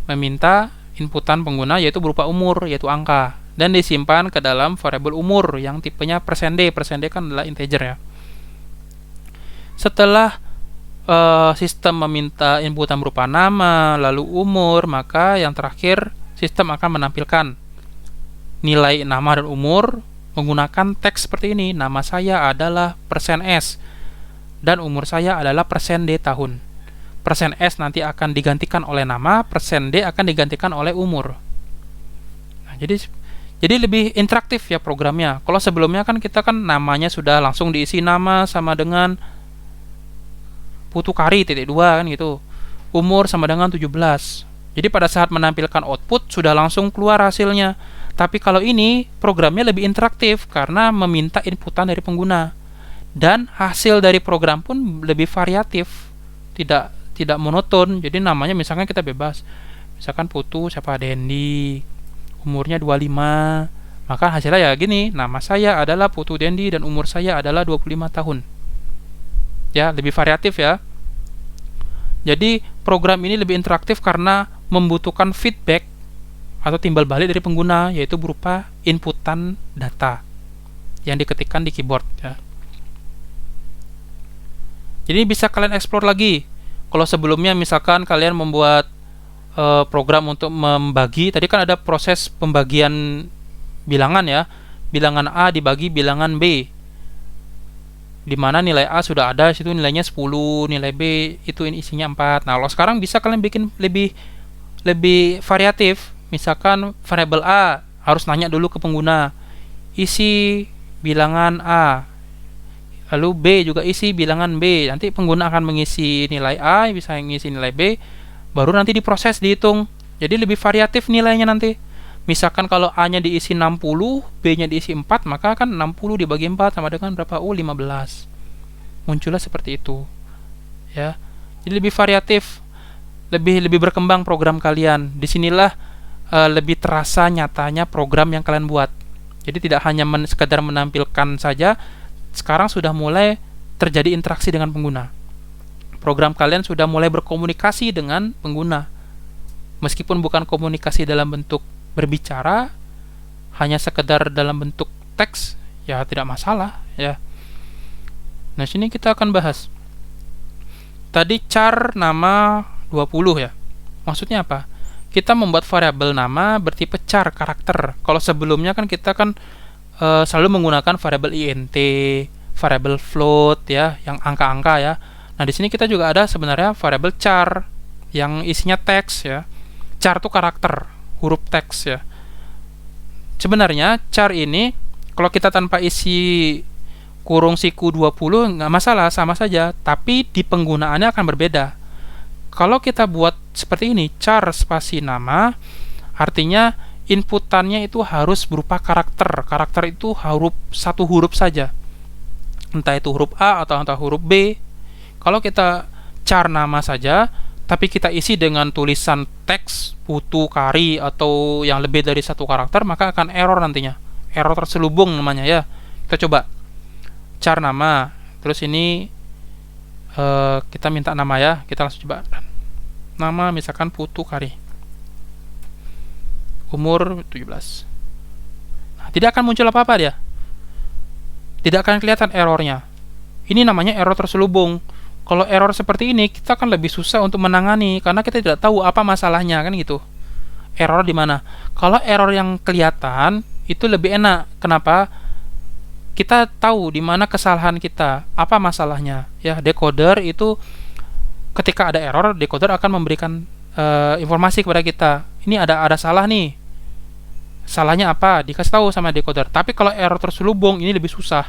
meminta inputan pengguna yaitu berupa umur, yaitu angka, dan disimpan ke dalam variabel umur yang tipenya %d. %d kan adalah integer ya. Setelah sistem meminta inputan berupa nama, lalu umur, maka yang terakhir sistem akan menampilkan nilai nama dan umur menggunakan teks seperti ini. Nama saya adalah %s dan umur saya adalah %d tahun. %s nanti akan digantikan oleh nama, %d akan digantikan oleh umur. Nah, jadi lebih interaktif ya programnya. Kalau sebelumnya kan kita kan namanya sudah langsung diisi nama sama dengan Putukari titik 2 kan gitu. Umur sama dengan 17. Jadi pada saat menampilkan output sudah langsung keluar hasilnya. Tapi kalau ini programnya lebih interaktif karena meminta inputan dari pengguna. Dan hasil dari program pun lebih variatif. Tidak monoton. Jadi namanya misalkan kita bebas. Misalkan Putu siapa, Dendi. Umurnya 25. Maka hasilnya ya gini, nama saya adalah Putu Dendi dan umur saya adalah 25 tahun. Ya, lebih variatif ya. Jadi program ini lebih interaktif karena membutuhkan feedback atau timbal balik dari pengguna, yaitu berupa inputan data yang diketikkan di keyboard ya. Jadi bisa kalian explore lagi. Kalau sebelumnya misalkan kalian membuat program untuk membagi, tadi kan ada proses pembagian bilangan ya. Bilangan A dibagi bilangan B. Di mana nilai A sudah ada, situ nilainya 10, nilai B itu isinya 4. Nah, kalau sekarang bisa kalian bikin lebih variatif. Misalkan variabel A harus nanya dulu ke pengguna, isi bilangan A. Lalu B juga isi bilangan B. Nanti pengguna akan mengisi nilai A, bisa mengisi nilai B, baru nanti diproses, dihitung. Jadi lebih variatif nilainya nanti. Misalkan kalau A-nya diisi 60, B-nya diisi 4, maka kan 60 dibagi 4 sama dengan berapa? 15. Muncullah seperti itu. Ya. Jadi lebih variatif, lebih berkembang program kalian. Disinilah lebih terasa nyatanya program yang kalian buat. Jadi tidak hanya sekedar menampilkan saja, sekarang sudah mulai terjadi interaksi dengan pengguna. Program kalian sudah mulai berkomunikasi dengan pengguna. Meskipun bukan komunikasi dalam bentuk berbicara, hanya sekedar dalam bentuk teks, ya tidak masalah ya. Nah, sini kita akan bahas. Tadi char nama 20 ya. Maksudnya apa? Kita membuat variabel nama bertipe char karakter. Kalau sebelumnya kan kita kan selalu menggunakan variabel int, variabel float ya, yang angka-angka ya. Nah, di sini kita juga ada sebenarnya variabel char yang isinya teks ya. Char itu karakter, huruf teks ya. Sebenarnya char ini kalau kita tanpa isi kurung siku 20 nggak masalah, sama saja, tapi di penggunaannya akan berbeda. Kalau kita buat seperti ini, char spasi nama, artinya inputannya itu harus berupa karakter. Karakter itu satu huruf saja, entah itu huruf A atau entah huruf B. Kalau kita char nama saja, tapi kita isi dengan tulisan teks, putu, kari, atau yang lebih dari satu karakter, maka akan error nantinya. Error terselubung namanya ya. Kita coba char nama, terus ini kita minta nama ya, kita langsung coba nama, misalkan putu kari, umur 17. Nah, tidak akan muncul apa-apa dia, tidak akan kelihatan errornya. Ini namanya error terselubung. Kalau error seperti ini kita akan lebih susah untuk menangani karena kita tidak tahu apa masalahnya, kan gitu. Error di mana? Kalau error yang kelihatan itu lebih enak. Kenapa? Kita tahu di mana kesalahan kita, apa masalahnya. Ya, decoder itu ketika ada error, decoder akan memberikan informasi kepada kita. Ini ada salah nih. Salahnya apa? Dikasih tahu sama decoder. Tapi kalau error terselubung ini lebih susah.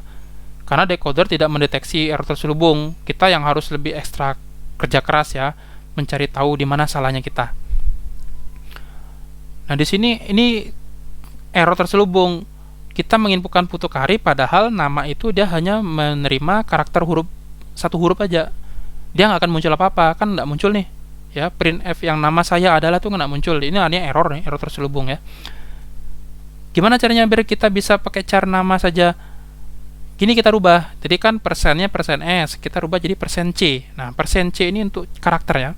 Karena decoder tidak mendeteksi error terselubung. Kita yang harus lebih ekstra kerja keras ya, mencari tahu di mana salahnya kita. Nah, di sini ini error terselubung. Kita menginputkan putu kari, padahal nama itu dia hanya menerima karakter satu huruf aja. Dia nggak akan muncul apa-apa, kan nggak muncul nih. Ya, printf yang nama saya adalah tuh nggak muncul. Ini artinya error nih, error terselubung ya. Gimana caranya biar kita bisa pakai char nama saja? Gini kita rubah. Jadi kan persennya persen S, kita rubah jadi persen C. Nah, persen C ini untuk karakter ya.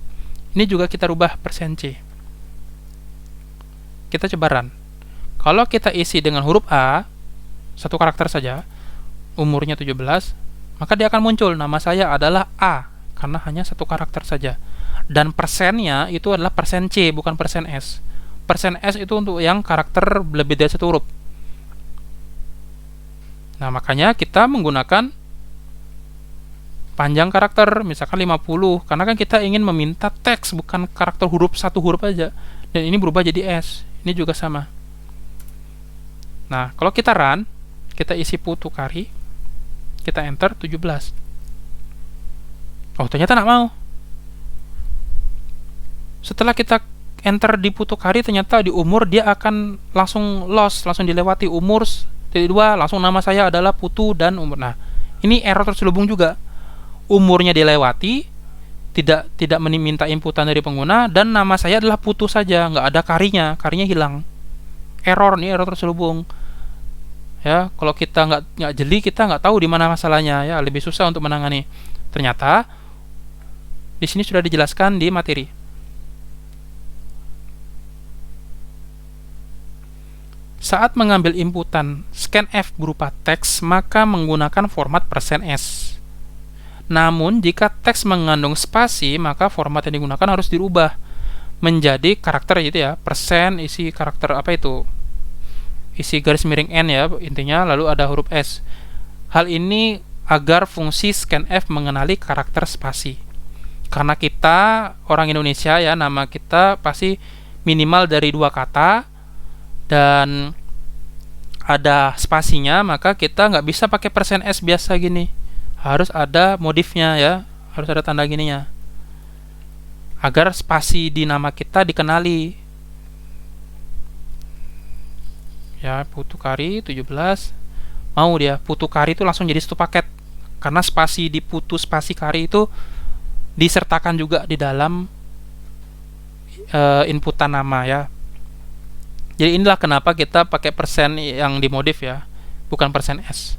Ini juga kita rubah persen C. Kita coba run. Kalau kita isi dengan huruf A, satu karakter saja, umurnya 17, maka dia akan muncul nama saya adalah A, karena hanya satu karakter saja. Dan persennya itu adalah persen C, bukan persen S. Persen S itu untuk yang karakter lebih dari satu huruf. Nah, makanya kita menggunakan panjang karakter, misalkan 50, karena kan kita ingin meminta teks, bukan karakter huruf satu huruf aja. Dan ini berubah jadi S. Ini juga sama. Nah, kalau kita run, kita isi putu kari, kita enter 17. Oh, ternyata nggak mau. Setelah kita enter di putu kari, ternyata di umur dia akan langsung lost, langsung dilewati umur. Kedua, langsung nama saya adalah putu dan umur. Nah, ini error terselubung juga. Umurnya dilewati, tidak meminta inputan dari pengguna, dan nama saya adalah putu saja, nggak ada karinya hilang. Error nih, error terselubung. Ya, kalau kita nggak jeli, kita nggak tahu di mana masalahnya, ya lebih susah untuk menangani. Ternyata di sini sudah dijelaskan di materi. Saat mengambil inputan scanf berupa teks, maka menggunakan format %s. Namun, jika teks mengandung spasi, maka format yang digunakan harus dirubah menjadi karakter gitu ya, persen isi karakter apa itu? Isi garis miring n ya, intinya, lalu ada huruf s. Hal ini agar fungsi scanf mengenali karakter spasi. Karena kita orang Indonesia ya, nama kita pasti minimal dari 2 kata dan ada spasinya, maka kita nggak bisa pakai %s biasa gini, harus ada modifnya ya, harus ada tanda gininya agar spasi di nama kita dikenali ya. Putu kari 17, mau dia putu kari itu langsung jadi satu paket, karena spasi di putu spasi kari itu disertakan juga di dalam inputan nama ya. Jadi inilah kenapa kita pakai persen yang dimodif ya, bukan %s.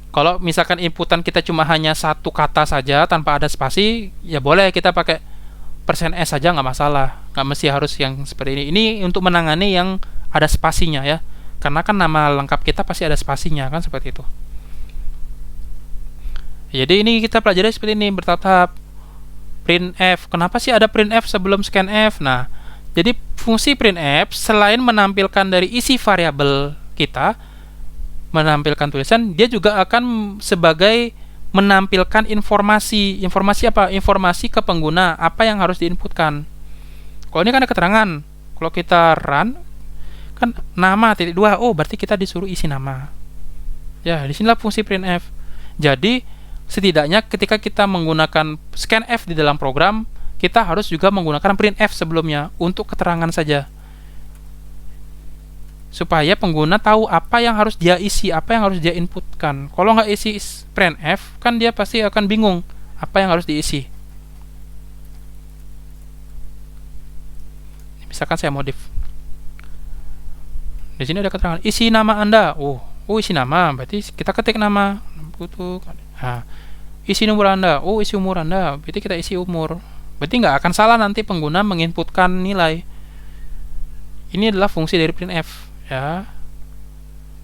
Kalau misalkan inputan kita cuma hanya satu kata saja tanpa ada spasi, ya boleh kita pakai %s saja, nggak masalah. Nggak mesti harus yang seperti ini. Ini untuk menangani yang ada spasinya ya, karena kan nama lengkap kita pasti ada spasinya kan, seperti itu. Jadi ini kita pelajari seperti ini bertahap. Printf, kenapa sih ada printf sebelum scanf? Nah, jadi fungsi printf selain menampilkan dari isi variabel kita menampilkan tulisan, dia juga akan sebagai menampilkan informasi. Informasi apa? Informasi ke pengguna, apa yang harus diinputkan. Kalau ini kan ada keterangan. Kalau kita run, kan nama titik dua, oh berarti kita disuruh isi nama. Ya, disinilah fungsi printf. Jadi, setidaknya ketika kita menggunakan scanf di dalam program, kita harus juga menggunakan printf sebelumnya untuk keterangan saja, supaya pengguna tahu apa yang harus dia isi, apa yang harus dia inputkan. Kalau nggak isi printf, kan dia pasti akan bingung apa yang harus diisi. Misalkan saya modif. Di sini ada keterangan isi nama Anda. Oh isi nama, berarti kita ketik nama. Nah, isi nomor Anda. Oh isi umur Anda, berarti kita isi umur. Berarti nggak akan salah nanti pengguna menginputkan nilai. Ini adalah fungsi dari printf. Ya,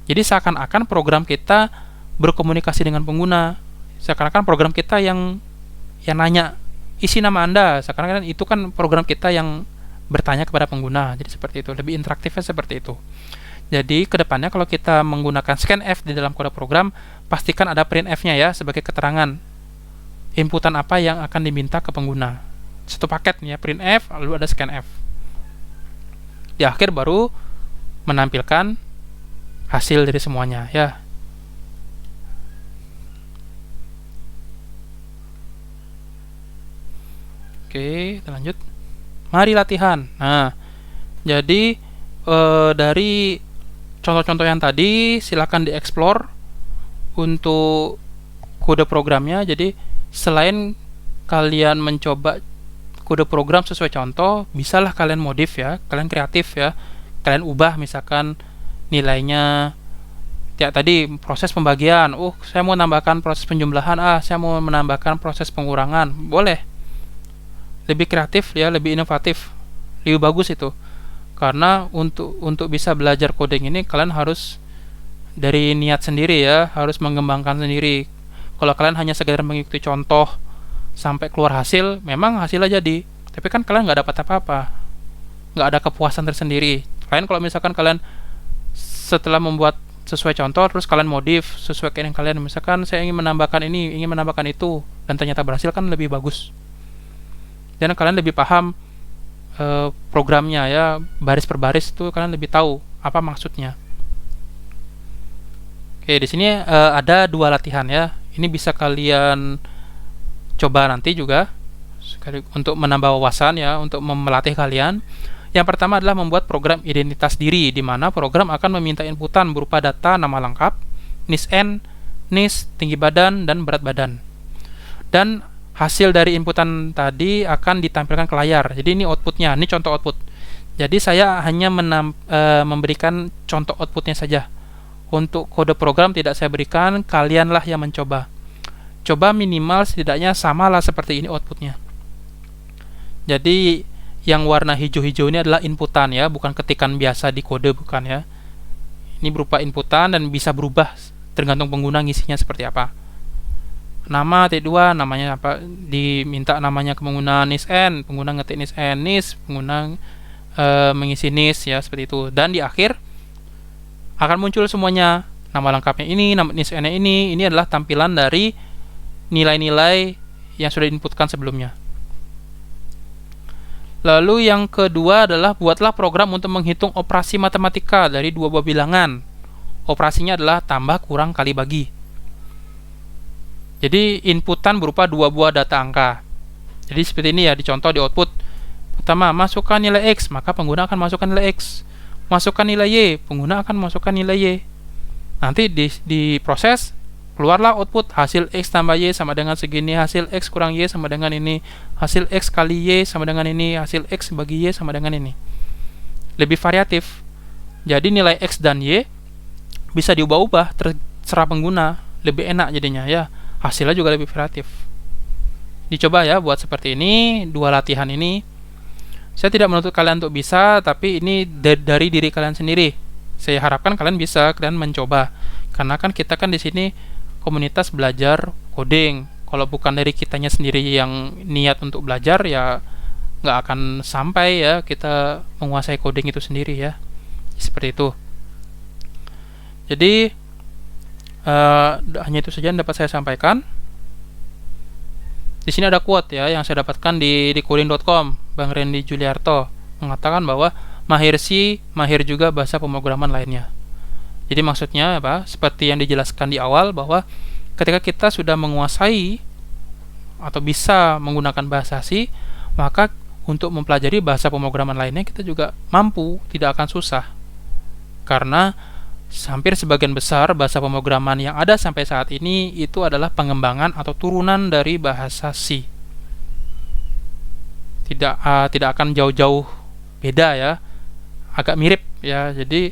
jadi seakan-akan program kita berkomunikasi dengan pengguna, seakan-akan program kita yang nanya isi nama Anda, seakan-akan itu kan program kita yang bertanya kepada pengguna. Jadi seperti itu, lebih interaktifnya seperti itu. Jadi kedepannya kalau kita menggunakan scanf di dalam kode program, pastikan ada printf-nya ya sebagai keterangan inputan apa yang akan diminta ke pengguna. Satu paket nih ya, printf lalu ada scanf. Di akhir baru menampilkan hasil dari semuanya ya. Oke, kita lanjut. Mari latihan. Nah, jadi dari contoh-contoh yang tadi silakan dieksplor untuk kode programnya. Jadi selain kalian mencoba kode program sesuai contoh, bisalah kalian modif ya, kalian kreatif ya. Kalian ubah misalkan nilainya ya, tadi proses pembagian, saya mau menambahkan proses penjumlahan, saya mau menambahkan proses pengurangan, boleh. Lebih kreatif ya, lebih inovatif, lebih bagus itu. Karena untuk bisa belajar coding ini kalian harus dari niat sendiri ya, harus mengembangkan sendiri. Kalau kalian hanya sekedar mengikuti contoh sampai keluar hasil, memang hasilnya jadi, tapi kan kalian nggak dapat apa-apa, nggak ada kepuasan tersendiri. Kalian kalau misalkan kalian setelah membuat sesuai contoh terus kalian modif sesuai keinginan kalian, misalkan saya ingin menambahkan ini, ingin menambahkan itu, dan ternyata berhasil, kan lebih bagus. Dan kalian lebih paham programnya ya, baris per baris itu kalian lebih tahu apa maksudnya. Oke, di sini ada 2 latihan ya. Ini bisa kalian coba nanti juga untuk menambah wawasan ya, untuk melatih kalian. Yang pertama adalah membuat program identitas diri, di mana program akan meminta inputan berupa data nama lengkap, NISN, NIS, tinggi badan, dan berat badan. Dan hasil dari inputan tadi akan ditampilkan ke layar. Jadi ini outputnya, ini contoh output. Jadi saya hanya memberikan contoh outputnya saja. Untuk kode program tidak saya berikan, kalianlah yang mencoba. Coba minimal setidaknya samalah seperti ini outputnya. Jadi yang warna hijau-hijau ini adalah inputan ya, bukan ketikan biasa di kode, bukan ya. Ini berupa inputan dan bisa berubah tergantung pengguna ngisinya seperti apa. Nama T2 namanya apa, diminta namanya ke pengguna NISN, pengguna ngetik NISN, NIS, pengguna mengisi NIS ya, seperti itu. Dan di akhir akan muncul semuanya, nama lengkapnya ini, nama NISN-nya ini adalah tampilan dari nilai-nilai yang sudah diinputkan sebelumnya. Lalu yang kedua adalah buatlah program untuk menghitung operasi matematika dari 2 buah bilangan. Operasinya adalah tambah, kurang, kali, bagi. Jadi inputan berupa 2 buah data angka. Jadi seperti ini ya, dicontoh di output. Pertama, masukkan nilai X, maka pengguna akan masukkan nilai X. Masukkan nilai Y, pengguna akan masukkan nilai Y. Nanti diproses, keluarlah output hasil X tambah Y sama dengan segini, hasil X kurang Y sama dengan ini, hasil X kali Y sama dengan ini, hasil X bagi Y sama dengan ini. Lebih variatif. Jadi nilai X dan Y bisa diubah-ubah terserah pengguna, lebih enak jadinya ya. Hasilnya juga lebih variatif. Dicoba ya buat seperti ini, 2 latihan ini. Saya tidak menuntut kalian untuk bisa, tapi ini dari diri kalian sendiri. Saya harapkan kalian bisa, kalian mencoba. Karena kan kita kan di sini komunitas belajar coding. Kalau bukan dari kitanya sendiri yang niat untuk belajar, ya nggak akan sampai ya kita menguasai coding itu sendiri ya. Seperti itu. Jadi hanya itu saja yang dapat saya sampaikan. Di sini ada quote ya yang saya dapatkan di coding.com. Bang Randy Juliarto mengatakan bahwa mahir juga bahasa pemrograman lainnya. Jadi maksudnya apa? Seperti yang dijelaskan di awal, bahwa ketika kita sudah menguasai atau bisa menggunakan bahasa C, maka untuk mempelajari bahasa pemrograman lainnya kita juga mampu, tidak akan susah. Karena hampir sebagian besar bahasa pemrograman yang ada sampai saat ini itu adalah pengembangan atau turunan dari bahasa C. Tidak akan jauh-jauh beda ya, agak mirip ya. Jadi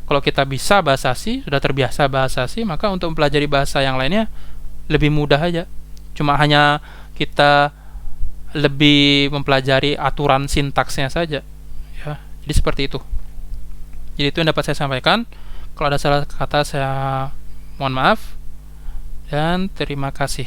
kalau kita bisa bahasa C, sudah terbiasa bahasa C, maka untuk mempelajari bahasa yang lainnya lebih mudah aja. Cuma hanya kita lebih mempelajari aturan sintaksnya saja ya. Jadi seperti itu. Jadi itu yang dapat saya sampaikan. Kalau ada salah kata saya mohon maaf, dan terima kasih.